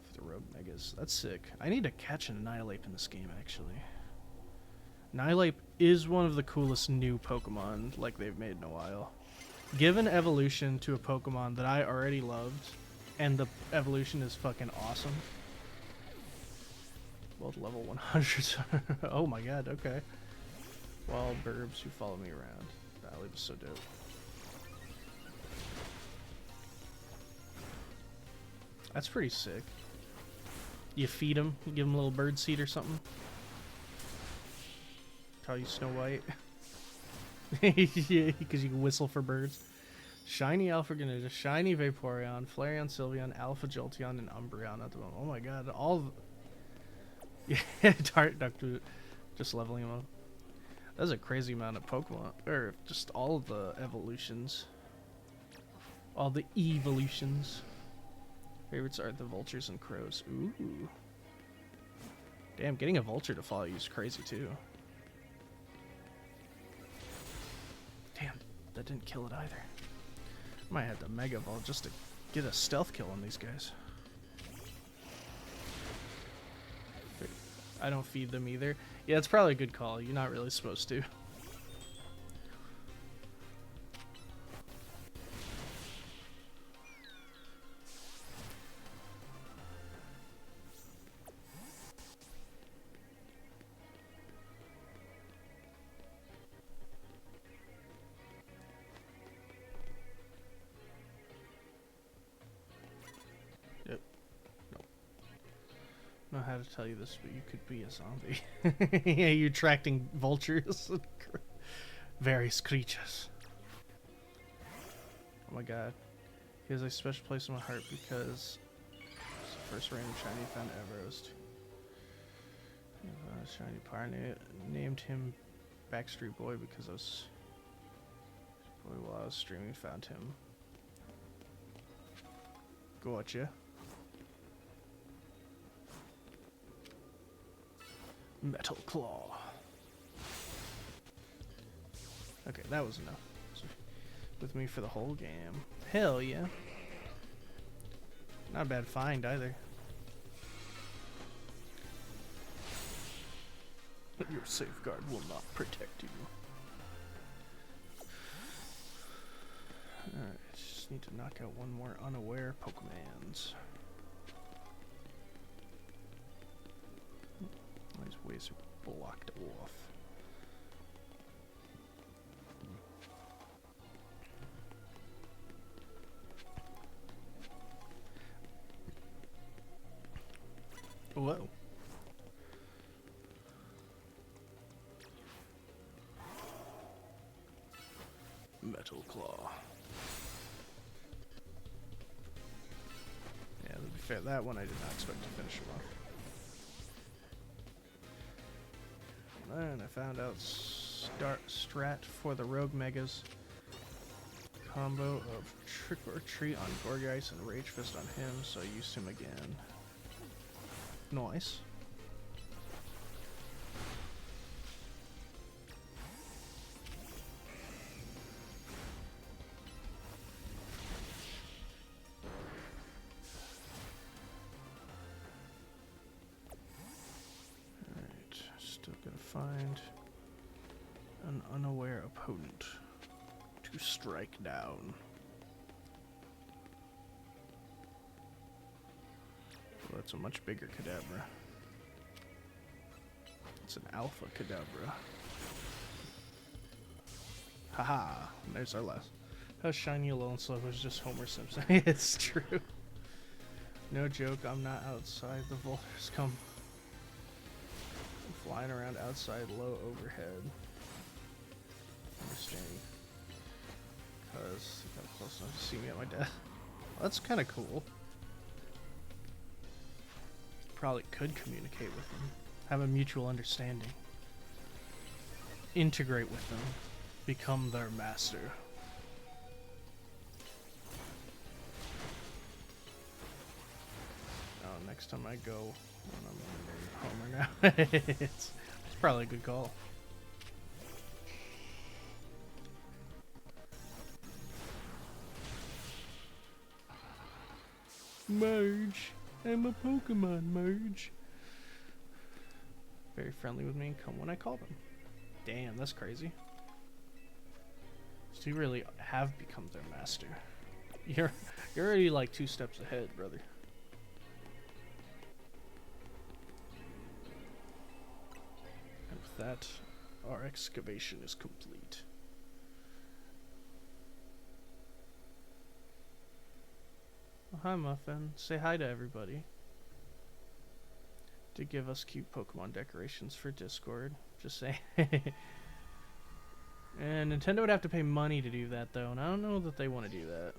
for the rogue megas. That's sick. I need to catch an Annihilate in this game actually. Annihilate is one of the coolest new Pokemon like they've made in a while. Give an evolution to a Pokemon that I already loved, and the evolution is fucking awesome. Both level 100s. Oh my god, okay. Wild burbs who follow me around. Valley was so dope. That's pretty sick. You feed him, you give him a little bird seed or something. Call you Snow White. Yeah, because you can whistle for birds. Shiny Alpha Greninja, Shiny Vaporeon, Flareon, Sylveon, Alpha Jolteon, and Umbreon at the moment. Oh my god, all... Yeah, Tart Duck, just leveling him up. That's a crazy amount of Pokemon, or just all of the evolutions. All the evolutions. Favorites are the vultures and crows. Ooh. Damn, getting a vulture to follow you is crazy too. Damn, that didn't kill it either. Might have to Mega Ball just to get a stealth kill on these guys. I don't feed them either. Yeah, it's probably a good call. You're not really supposed to. Yep. Nope. I don't know how to tell you this, but you could be a zombie. Yeah, you're attracting vultures. Various creatures. Oh my god. He has a special place in my heart because it's the first random shiny found ever. Shiny Pioneer. Named him Backstreet Boy because I was... Boy, while I was streaming, found him. Gotcha. Metal Claw. Okay, that was enough. So, with me for the whole game. Hell yeah. Not a bad find either. Your safeguard will not protect you. Alright, just need to knock out one more unaware Pokemans. These ways are blocked off. Whoa. Metal Claw. Yeah, to be fair, that one I did not expect to finish him off. And I found out strat for the Rogue Megas. Combo of Trick or Treat on Gourgeist and Rage Fist on him, so I used him again. Nice. Find an unaware opponent to strike down. Well, that's a much bigger Kadabra. It's an Alpha Kadabra. Haha, there's our last. How shiny, low, and slow was just Homer Simpson. It's true. No joke, I'm not outside. The vultures come flying around outside, low overhead. Understanding. Because they got close enough to see me at my death. Well, that's kind of cool. Probably could communicate with them. Have a mutual understanding. Integrate with them. Become their master. Oh, next time I go, I'm Homer now. It's probably a good call. Merge. I'm a Pokemon, Merge. Very friendly with me and come when I call them. Damn, that's crazy. So you really have become their master. You're already like 2 steps ahead, brother. And with that, our excavation is complete. Oh, hi, Muffin. Say hi to everybody. To give us cute Pokemon decorations for Discord. Just saying. And Nintendo would have to pay money to do that, though, and I don't know that they want to do that.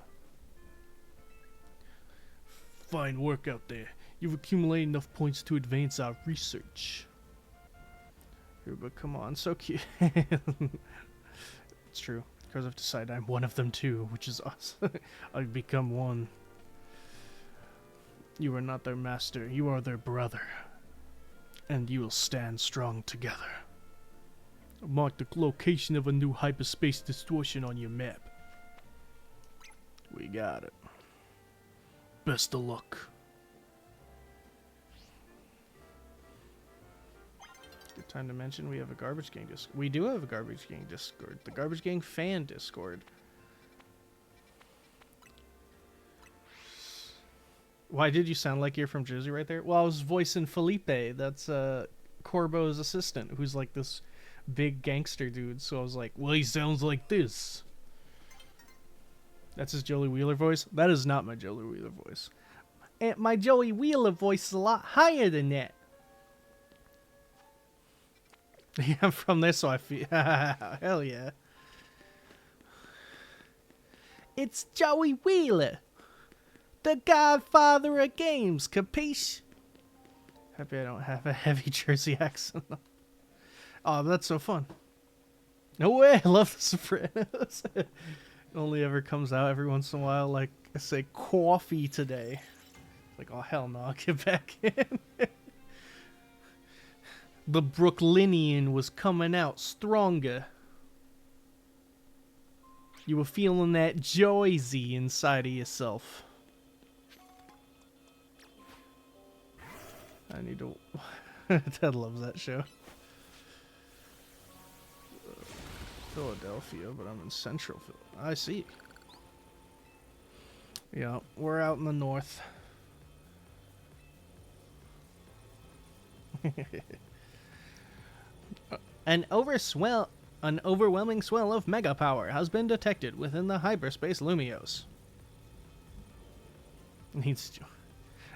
Fine work out there. You've accumulated enough points to advance our research. Here, but come on, so cute. It's true, because I've decided I'm one of them too, which is awesome. I've become one. You are not their master, you are their brother. And you will stand strong together. Mark the location of a new hyperspace distortion on your map. We got it. Best of luck. Good time to mention we have a Garbage Gang Discord. We do have a Garbage Gang Discord. The Garbage Gang Fan Discord. Why did you sound like you're from Jersey right there? Well, I was voicing Felipe. That's Corbo's assistant, who's like this big gangster dude. So I was like, well, he sounds like this. That's his Joey Wheeler voice? That is not my Joey Wheeler voice. And my Joey Wheeler voice is a lot higher than that. Yeah, I'm from there, so I feel... Hell yeah. It's Joey Wheeler. The godfather of games, capiche? Happy I don't have a heavy Jersey accent. Oh, that's so fun. No way, I love The Sopranos. It only ever comes out every once in a while, like, I say, coffee today. Like, oh, hell no, I'll get back in. The Brooklynian was coming out stronger. You were feeling that Joyzy inside of yourself. I need to... Ted loves that show. Philadelphia, but I'm in Central Philadelphia. I see. Yeah, we're out in the north. An overwhelming swell of mega power has been detected within the hyperspace Lumiose. Needs to...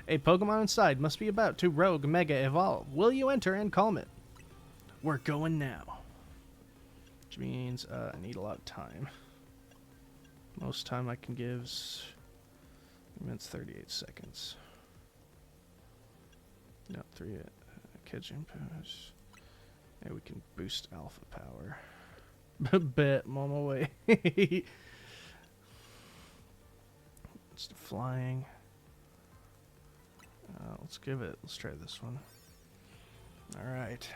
A Pokemon inside must be about to rogue mega evolve. Will you enter and calm it? We're going now. Which means I need a lot of time. Most time I can give is 38 seconds. No, 3 kitchen push. Yeah, we can boost alpha power. Bet, I'm on my way. It's the flying. Let's give it. Let's try this one. All right.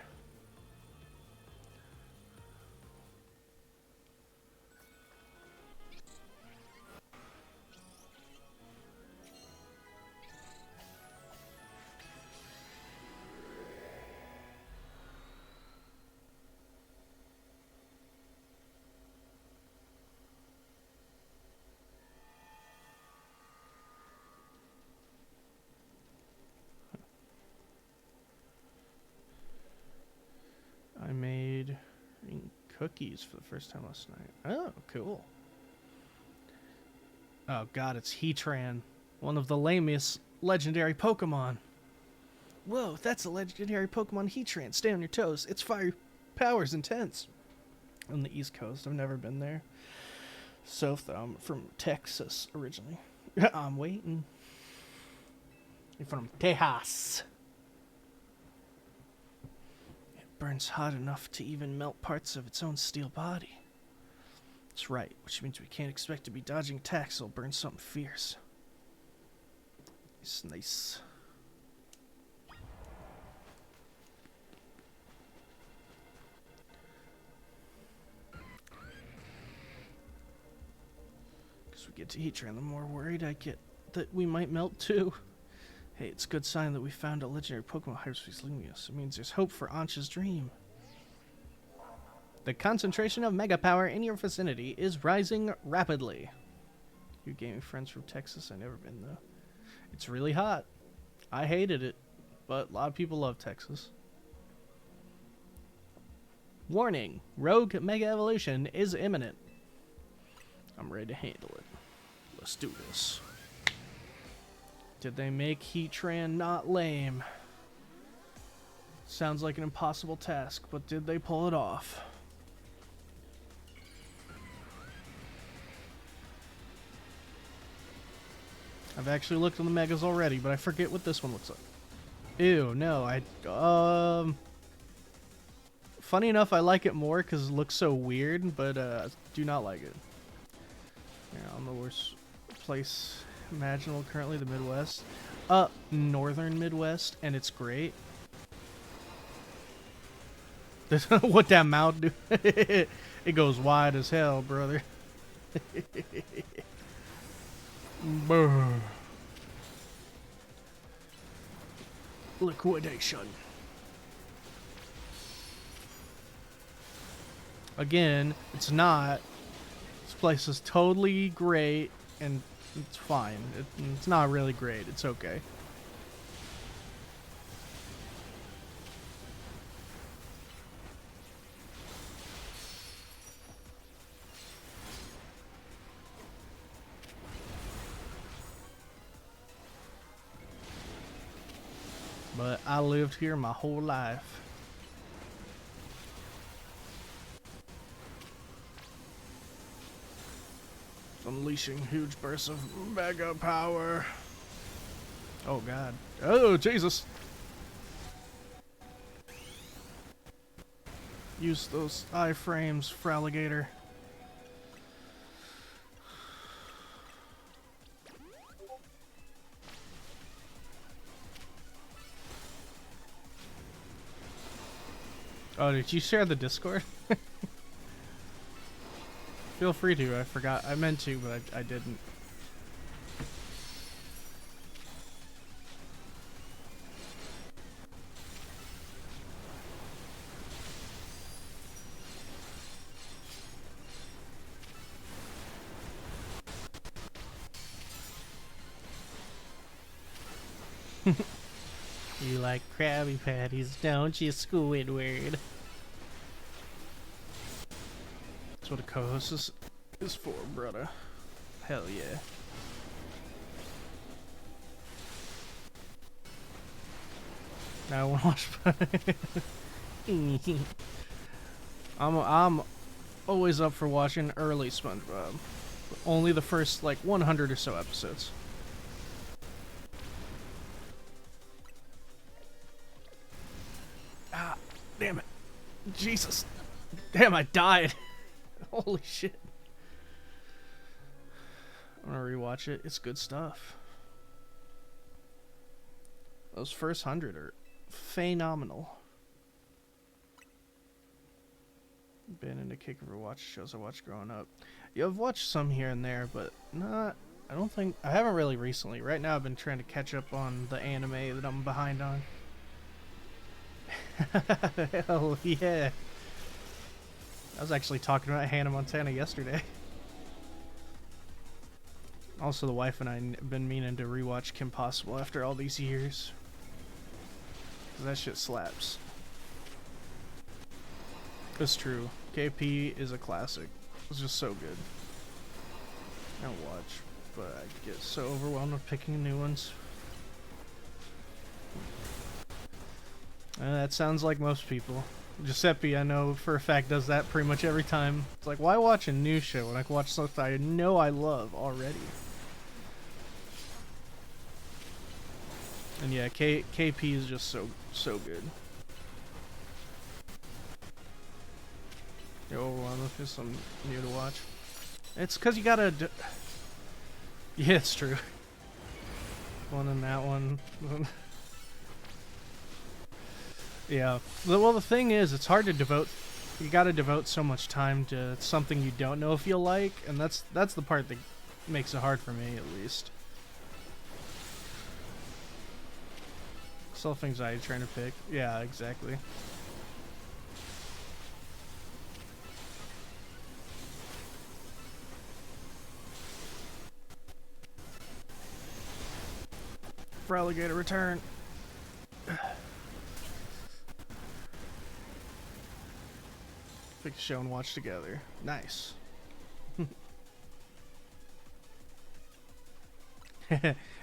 I made cookies for the first time last night. Oh, cool. Oh god, it's Heatran, one of the lamest legendary Pokemon. Whoa, that's a legendary Pokemon, Heatran. Stay on your toes. Its fire power's intense. On the East Coast, I've never been there. So, I'm from Texas originally. I'm waiting. You're from Tejas. Burns hot enough to even melt parts of its own steel body. That's right, which means we can't expect to be dodging attacks. It'll burn something fierce. It's nice. As we get to Heatran, the more worried I get that we might melt too. Hey, it's a good sign that we found a legendary Pokemon Hyperspace Lumiose. It means there's hope for Ancha's dream. The concentration of mega power in your vicinity is rising rapidly. You gaming friends from Texas? I've never been though. It's really hot. I hated it, but a lot of people love Texas. Warning, Rogue Mega Evolution is imminent. I'm ready to handle it. Let's do this. Did they make Heatran not lame? Sounds like an impossible task, but did they pull it off? I've actually looked on the Megas already, but I forget what this one looks like. Ew, no, funny enough, I like it more because it looks so weird, but do not like it. Yeah, I'm the worst place imaginable currently, the Midwest. Northern Midwest, and it's great. What that mouth do? It goes wide as hell, brother. Liquidation. Again, it's not. This place is totally great, and it's fine. It's not really great. It's okay. But I lived here my whole life. Unleashing huge bursts of mega power. Oh god. Oh Jesus. Use those iframes, Fraligator. Oh, did you share the Discord? Feel free to. I forgot. I meant to, but I didn't. You like Krabby Patties, don't you, Squidward? That's what a co-host is for, brother. Hell yeah. Now I want to watch. I'm always up for watching early SpongeBob. Only the first like 100 or so episodes. Ah, damn it. Jesus. Damn, I died. Holy shit. I'm gonna rewatch it. It's good stuff. Those first 100 are phenomenal. Been into kick over watch shows I watched growing up. Yeah, I've watched some here and there, but not. I don't think I haven't really recently. Right now, I've been trying to catch up on the anime that I'm behind on. Hell yeah! I was actually talking about Hannah Montana yesterday. Also, the wife and I have been meaning to rewatch Kim Possible after all these years. 'Cause that shit slaps. It's true. KP is a classic. It's just so good. I don't watch, but I get so overwhelmed with picking new ones. That sounds like most people. Giuseppe, I know for a fact, does that pretty much every time. It's like, why watch a new show when I can watch something I know I love already? And yeah, KP is just so good. You're overwhelmed with something new to watch. It's because you gotta. Yeah, it's true. One and that one. Yeah. Well, the thing is, it's hard to devote. You gotta devote so much time to something you don't know if you'll like, and that's the part that makes it hard for me, at least. Self-anxiety trying to pick. Yeah, exactly. Fraligator return. Pick a show and watch together. Nice.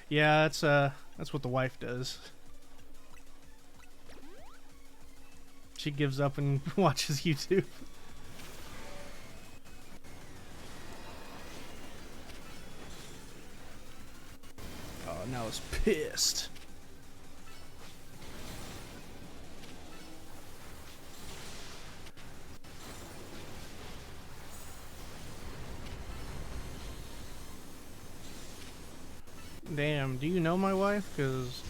Yeah, that's what the wife does. She gives up and watches YouTube. Oh, now it's pissed. Damn, do you know my wife? 'Cause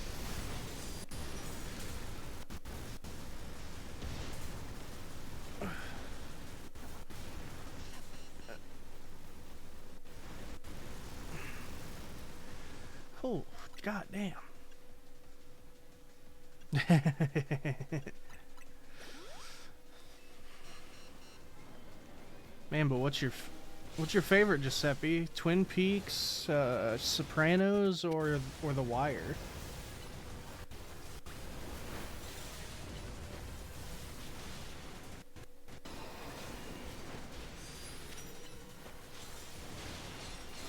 oh, god damn. Man, but what's your favorite, Giuseppe? Twin Peaks, Sopranos, or The Wire?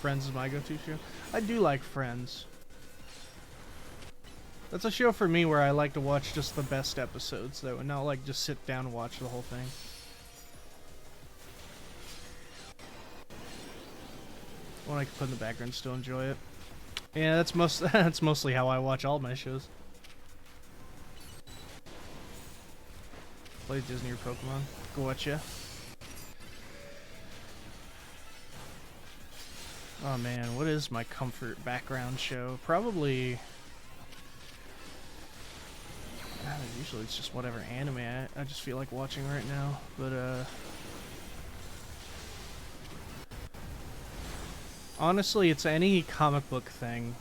Friends is my go-to show. I do like Friends. That's a show for me where I like to watch just the best episodes, though, and not like just sit down and watch the whole thing. One I can put in the background and still enjoy it. Yeah, that's mostly how I watch all my shows. Play Disney or Pokemon. Gotcha. Oh man, what is my comfort background show? Probably... usually it's just whatever anime I just feel like watching right now. But honestly, it's any comic book thing.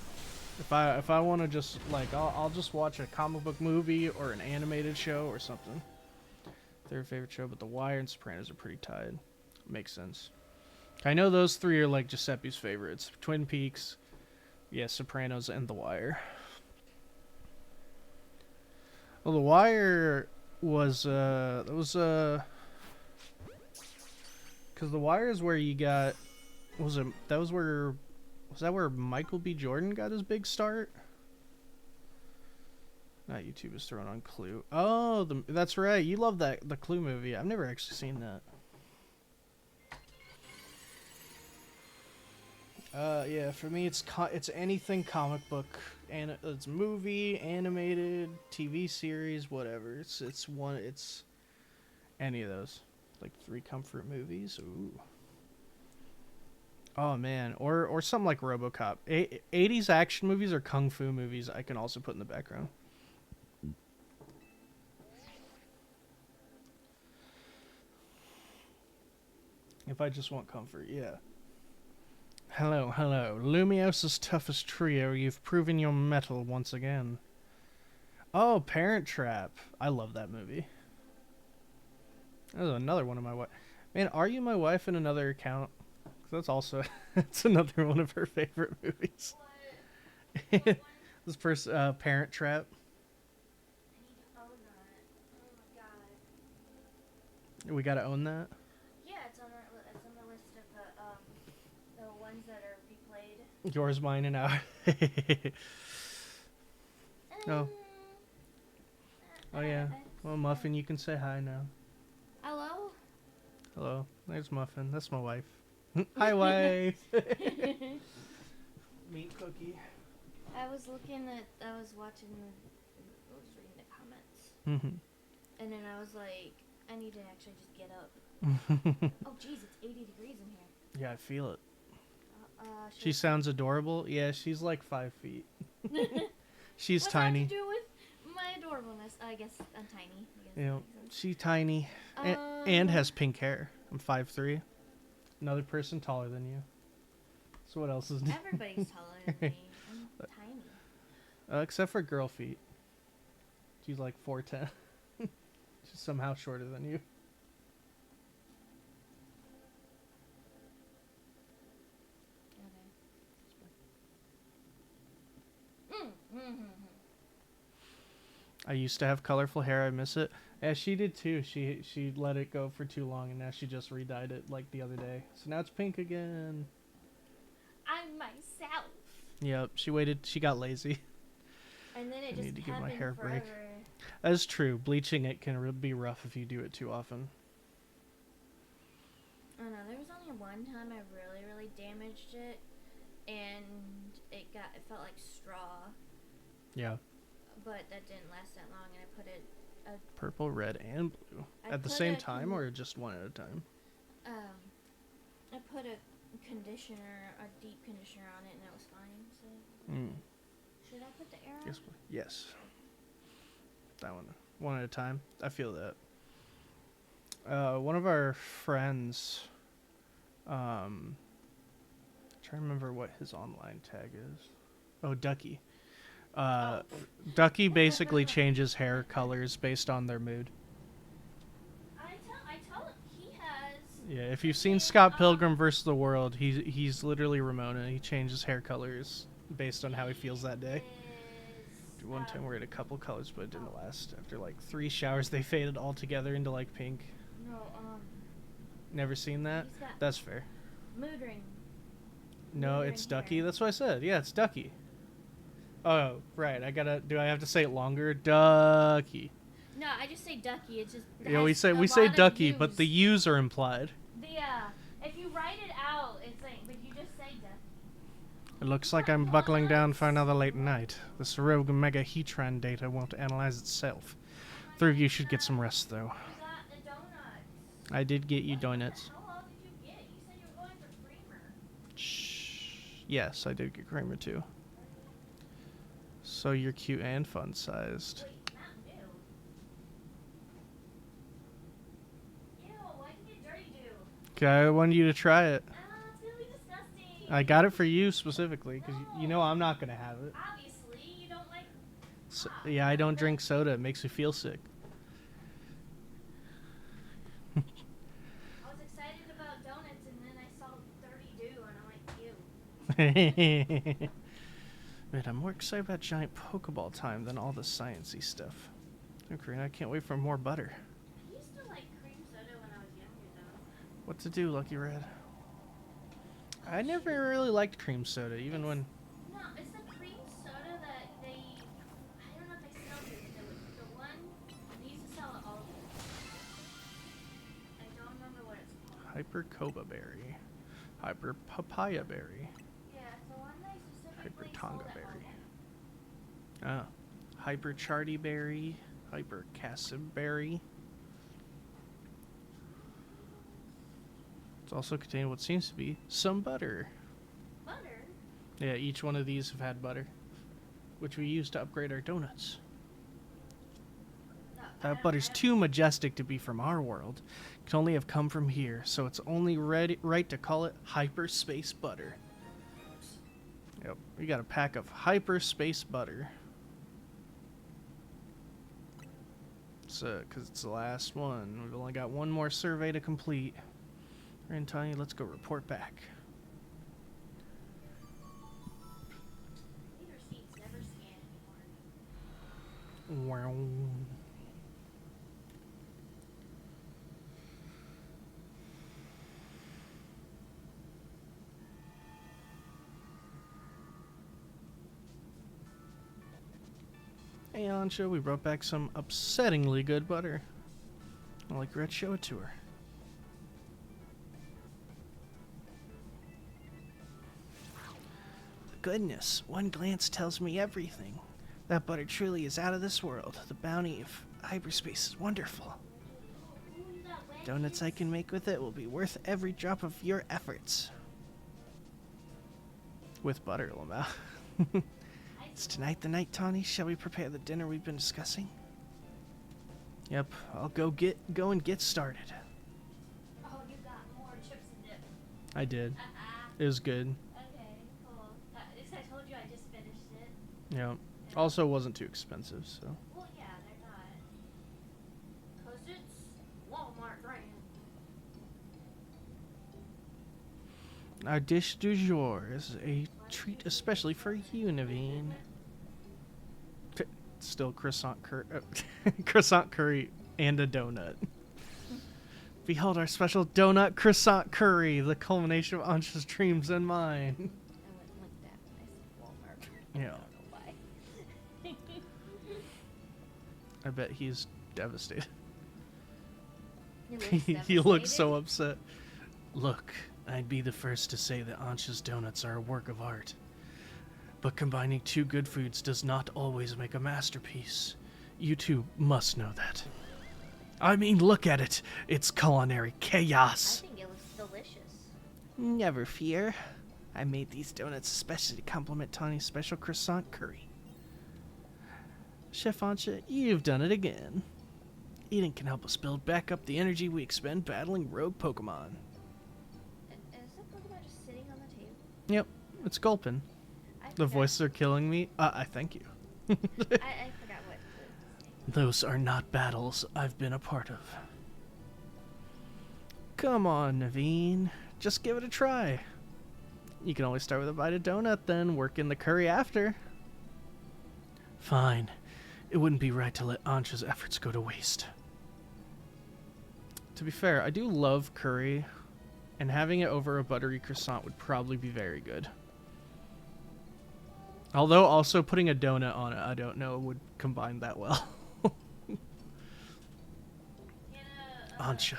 If I want to just like I'll just watch a comic book movie or an animated show or something. Third favorite show, but The Wire and Sopranos are pretty tied. Makes sense. I know those three are like Giuseppe's favorites. Twin Peaks, yeah, Sopranos, and The Wire. Well, The Wire was because The Wire is where you got was that where Michael B. Jordan got his big start? Not YouTube is thrown on Clue. Oh, that's right. You love the Clue movie. I've never actually seen that. Yeah, for me it's anything comic book, and it's movie, animated, TV series, whatever. It's any of those. Like 3 comfort movies. Ooh. Oh man, or something like RoboCop. 80s action movies or kung fu movies I can also put in the background. If I just want comfort, yeah. Hello, hello. Lumios's toughest trio, you've proven your mettle once again. Oh, Parent Trap. I love that movie. That was another one of my wife. Man, Are You My Wife in another account? That's also it's another one of her favorite movies. This person, Parent Trap. I need to own that. Oh my god. We gotta own that. Yeah, it's on the list of the ones that are replayed. Yours, mine, and ours. Oh. Oh yeah. Well, Muffin, you can say hi now. Hello? Hello. There's Muffin. That's my wife. Hi, wife. Meat cookie. I was watching I was reading the comments. Mm-hmm. And then I was like, I need to actually just get up. Oh jeez, it's 80 degrees in here. Yeah, I feel it. She She sounds adorable. Yeah, she's like 5 feet. She's What's tiny. that to do with my adorableness? I guess I'm tiny. You know, she's tiny and has pink hair. I'm 5'3". Another person taller than you. So what else is new? Everybody's taller than me. I'm tiny. Except for girl feet. She's like 4'10". She's somehow shorter than you. Okay. I used to have colorful hair. I miss it. Yeah, she did too. She let it go for too long, and now she just re-dyed it like the other day. So now it's pink again. I'm myself. Yep. She waited. She got lazy. And then it I just need to give my happened hair a break. forever. That's true. Bleaching it can be rough if you do it too often. I don't know. There was only one time I really damaged it, and it felt like straw. Yeah. But that didn't last that long, and I put it. Purple, red, and blue at the same time, or just one at a time? I put a conditioner, a deep conditioner on it, and it was fine. So. Should I put the arrow? Yes. That one at a time. I feel that. One of our friends, trying to remember what his online tag is. Oh, Ducky. Ducky basically changes hair colors based on their mood. I tell him he has. Yeah, if you've seen Scott Pilgrim vs. the World, he's literally Ramona. He changes hair colors based on how he feels that day. One time we had a couple colors, but it didn't last. After like 3 showers, they faded all together into like pink. No, Never seen that? That's fair. Mood ring. No, it's Ducky. That's what I said. Yeah, it's Ducky. Oh, right. Do I have to say it longer? Ducky. No, I just say Ducky. It's just. Yeah, we say Ducky, but the U's are implied. If you write it out, it's like, but you just say Ducky. It looks like I'm buckling down for another late night. The Rogue Mega Heatran data won't analyze itself. 3 of you should get some rest, though. You got the donuts. I did get you donuts. How long did you get? You said you were going for creamer. Shh. Yes, I did get creamer, too. So you're cute and fun-sized. Wait, Mountain Dew. Ew, why did you get Dirty Dew? Okay, I wanted you to try it. It's gonna be disgusting. I got it for you specifically, because you know I'm not going to have it. Obviously, you don't like. So, yeah, I don't drink soda. It makes me feel sick. I was excited about donuts, and then I saw Dirty Dew, and I'm like, ew. Man, I'm more excited about giant Pokeball time than all the sciencey stuff. Oh, Karina, I can't wait for more butter. I used to like cream soda when I was younger, though. What to do, Lucky Red? I never really liked cream soda, even when... No, it's the cream soda that they... I don't know if they still do. The one... They used to sell at Aldi. I don't remember what it's called. Hyper Koba Berry. Hyper Papaya Berry. Yeah, it's the one they specifically Hyper sold Tonga at Berry. Aldi. Oh. Hyper Charty Berry. Hyper Casib Berry. It's also contained what seems to be some butter. Butter? Yeah, each one of these have had butter, which we use to upgrade our donuts. No, That butter's too majestic to be from our world. It can only have come from here, so it's only right to call it hyperspace butter. Yep, we got a pack of hyperspace butter. So, because it's the last one. We've only got one more survey to complete. And Tanya, let's go report back. These receipts never scan anymore. Wow. Hey, Ansha, we brought back some upsettingly good butter. I'll like Red, show it to her. Goodness, one glance tells me everything. That butter truly is out of this world. The bounty of hyperspace is wonderful. Donuts I can make with it will be worth every drop of your efforts. With butter, Lamau. Is tonight the night, Tawny? Shall we prepare the dinner we've been discussing? Yep, I'll go and get started. Oh, you got more chips and dip. I did. It was good. Okay, cool. I told you I just finished it. Yeah. Also wasn't too expensive, so. Well, yeah, they're not. 'Cause it's Walmart brand. Our dish du jour is a treat especially for you, Naveen. still croissant curry, croissant curry and a donut. Behold our special donut croissant curry, the culmination of Ansha's dreams and mine. I went like that when I said Walmart. Yeah. I don't know why. I bet he's devastated. He looks He looks devastated. so upset. Look, I'd be the first to say that Ansha's donuts are a work of art. But combining two good foods does not always make a masterpiece. You two must know that. I mean, look at it. It's culinary I chaos. think it looks delicious. Never fear. I made these donuts especially to compliment Tawny's special croissant curry. Chef Ansha, you've done it again. Eating can help us build back up the energy we expend battling rogue Pokemon. Is that Pokemon just sitting on the table? Yep, it's gulping. I The forgot- voices are killing me. I thank you. I forgot what. Those are not battles I've been a part of. Come on, Naveen. Just give it a try. You can always start with a bite of donut, then work in the curry after. Fine. It wouldn't be right to let Ansha's efforts go to waste. To be fair, I do love curry, and having it over a buttery croissant would probably be very good. Although also putting a donut on it, I don't know, would combine that well. Ansha,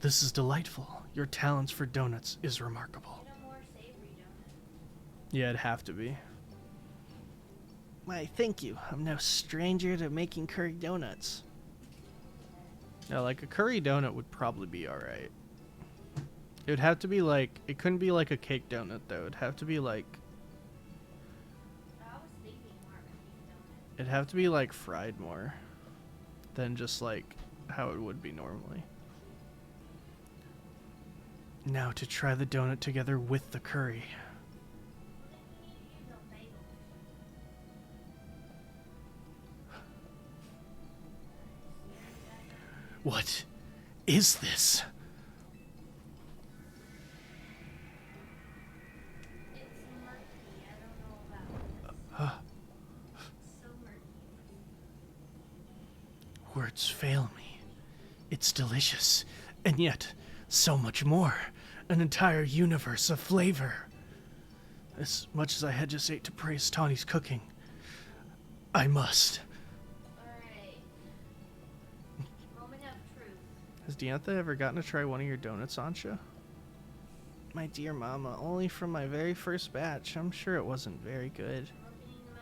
this is delightful. Your talents for donuts is remarkable. Get a more savory donut. Yeah, it'd have to be. Why, thank you. I'm no stranger to making curry donuts. No, like a curry donut would probably be alright. It would have to be like, it couldn't be like a cake donut though. It'd have to be like, I was thinking more of a cake donut. it'd have to be like fried more than just like how it would be normally. Now to try the donut together with the curry. We need to use a bagel. What is this? It's murky. I don't know about it. It's so murky. Words fail me. It's delicious, and yet so much more. An entire universe of flavor. As much as I had just ate to praise Tawny's cooking, I must. Alright. Moment of truth. Has Diantha ever gotten to try one of your donuts, Ansha? My dear mama, only from my very first batch. I'm sure it wasn't very good. Opening the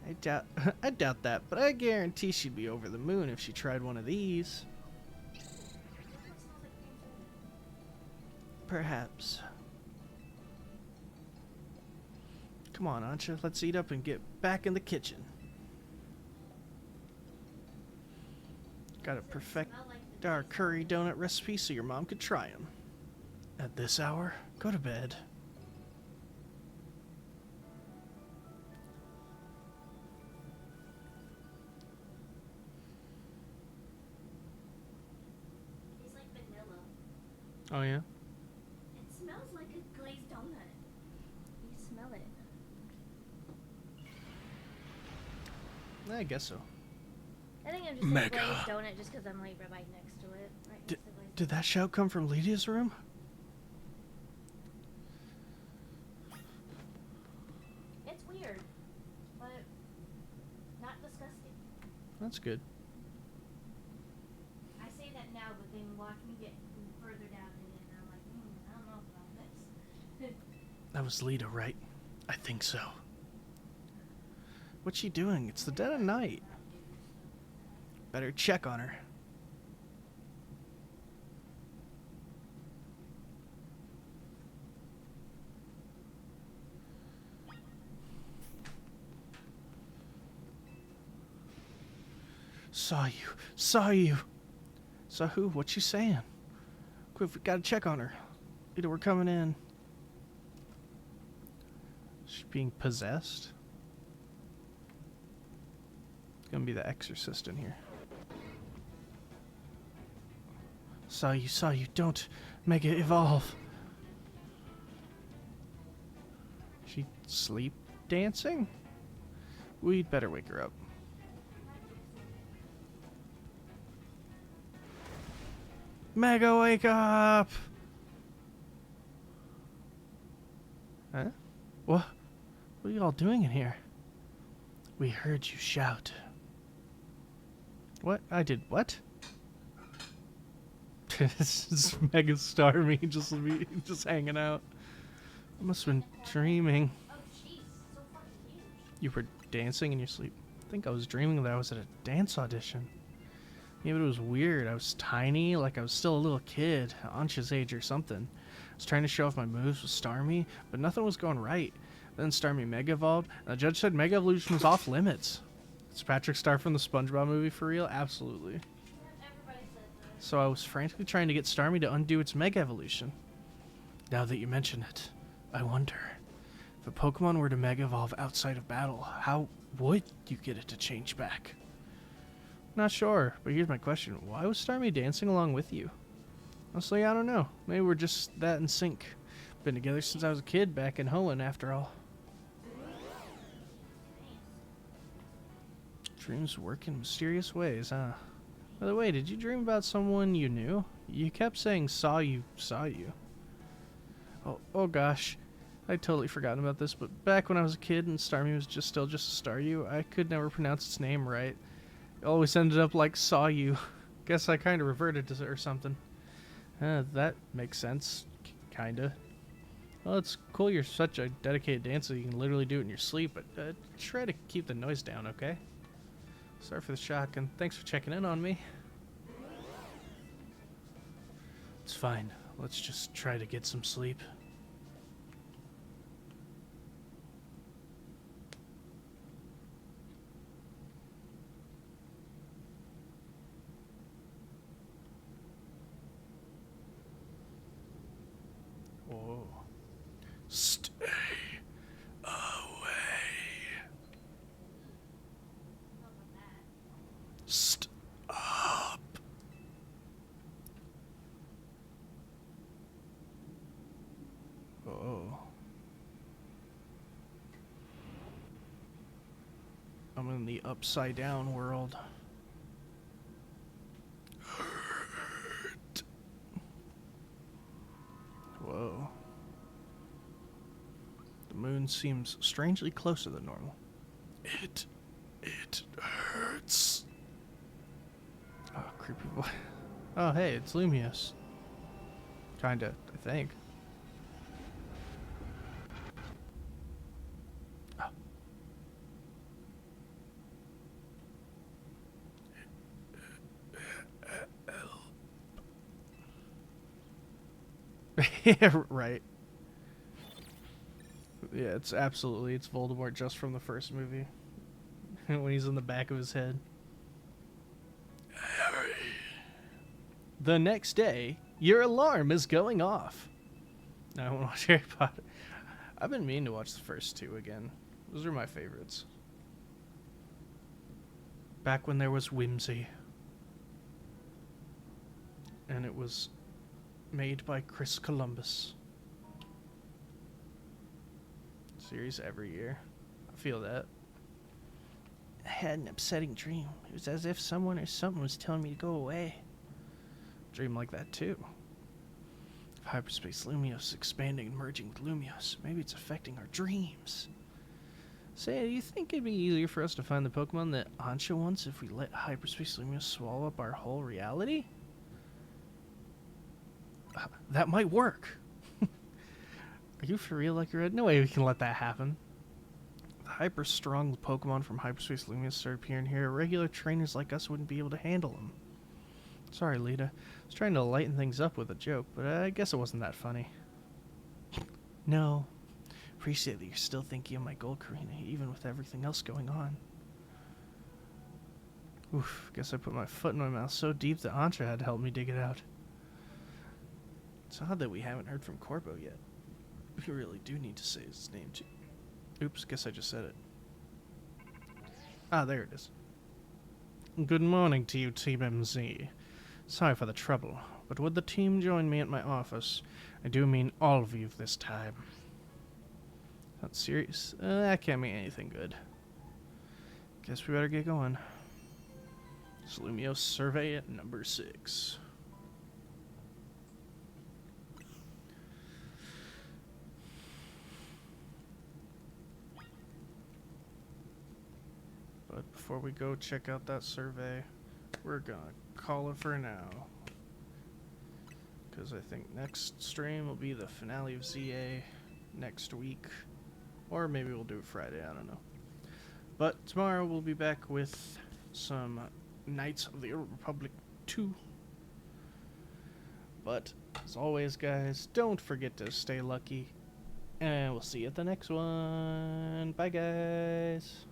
Mountain Dew. I doubt that, but I guarantee she'd be over the moon if she tried one of these. This one smells like cream soda. Perhaps. Come on, Ansha, let's eat up and get back in the kitchen. Gotta perfect Smell like the our curry donut recipe so your mom could try them. At this hour, go to bed. tastes like vanilla. Oh, yeah? It smells like a glazed donut. You smell it. I guess so. I think I'm just Mega. saying glazed donut just because I'm like right next to it. Right next to glazed Did that shout come from Lydia's room? It's weird, but not disgusting. That's good. I say that now, but then watch me get further down in it, and I'm like, I don't know about this. That was Lita, right? I think so. What's she doing? It's the dead of night. Better check on her. Saw you. Saw you. Saw who? What you saying? Quick, we gotta check on her. Lita, we're coming in. She's being possessed? It's gonna be the exorcist in here. Saw you. Don't Mega Evolve. She sleep dancing? We'd better wake her up. Mega, wake up! Huh? What? What are you all doing in here? We heard you shout. What? I did what? This is Mega Starmie just hanging out. I must have been dreaming. Oh, jeez, so fucking huge. You were dancing in your sleep? I think I was dreaming that I was at a dance audition. Yeah, but it was weird. I was tiny, like I was still a little kid, Ancha's age or something. I was trying to show off my moves with Starmie, but nothing was going right. Then Starmie Mega Evolved, and the judge said Mega Evolution was off limits. Is Patrick Star from the SpongeBob movie for real? Absolutely. Everybody says that. So I was frantically trying to get Starmie to undo its Mega Evolution. Now that you mention it, I wonder, if a Pokemon were to Mega Evolve outside of battle, how would you get it to change back? Not sure, but here's my question. Why was Starmie dancing along with you? Honestly, I don't know. Maybe we're just that in sync. Been together since I was a kid back in Hoenn, after all. Dreams work in mysterious ways, huh? By the way, did you dream about someone you knew? You kept saying saw you. Oh gosh. I'd totally forgotten about this, but back when I was a kid and Starmie was still just a Staryu, I could never pronounce its name right. It always ended up like saw you. Guess I kinda reverted to it or something. That makes sense. Kinda. Well, it's cool you're such a dedicated dancer you can literally do it in your sleep, but try to keep the noise down, okay? Sorry for the shock, and thanks for checking in on me. It's fine. Let's just try to get some sleep. Whoa. Stay away. Stop. Oh. I'm in the upside down world. Hurt. Whoa. The moon seems strangely closer than normal. It hurts. Oh, creepy boy. Oh, hey, it's Lumiose. Kinda, I think. Yeah, right. Yeah, it's Voldemort just from the first movie. When he's in the back of his head. Harry. The next day, your alarm is going off. I want to watch Harry Potter. I've been meaning to watch the first two again. Those are my favorites. Back when there was Whimsy. And it was made by Chris Columbus. Series every year. I feel that. I had an upsetting dream. It was as if someone or something was telling me to go away. Dream like that too. If Hyperspace Lumiose expanding and merging with Lumiose, maybe it's affecting our dreams. Say, do you think it'd be easier for us to find the Pokemon that Ancha wants if we let Hyperspace Lumiose swallow up our whole reality? That might work. Are you for real, Lucky Red? No way we can let that happen. The hyper strong Pokemon from Hyperspace Lumiose start appearing here. Regular trainers like us wouldn't be able to handle them. Sorry, Lita. I was trying to lighten things up with a joke, but I guess it wasn't that funny. No. Appreciate that you're still thinking of my gold, Karina, even with everything else going on. Oof, guess I put my foot in my mouth so deep that Ancha had to help me dig it out. It's odd that we haven't heard from Corbo yet. We really do need to say his name too. Oops, guess I just said it. Ah, there it is. Good morning to you, Team MZ. Sorry for the trouble, but would the team join me at my office? I do mean all of you this time. Not serious? That can't mean anything good. Guess we better get going. Slumios survey at number 6. But before we go check out that survey, we're gonna call it for now. Because I think next stream will be the finale of ZA next week. Or maybe we'll do it Friday, I don't know. But tomorrow we'll be back with some Knights of the Old Republic 2. But as always, guys, don't forget to stay lucky. And we'll see you at the next one. Bye, guys.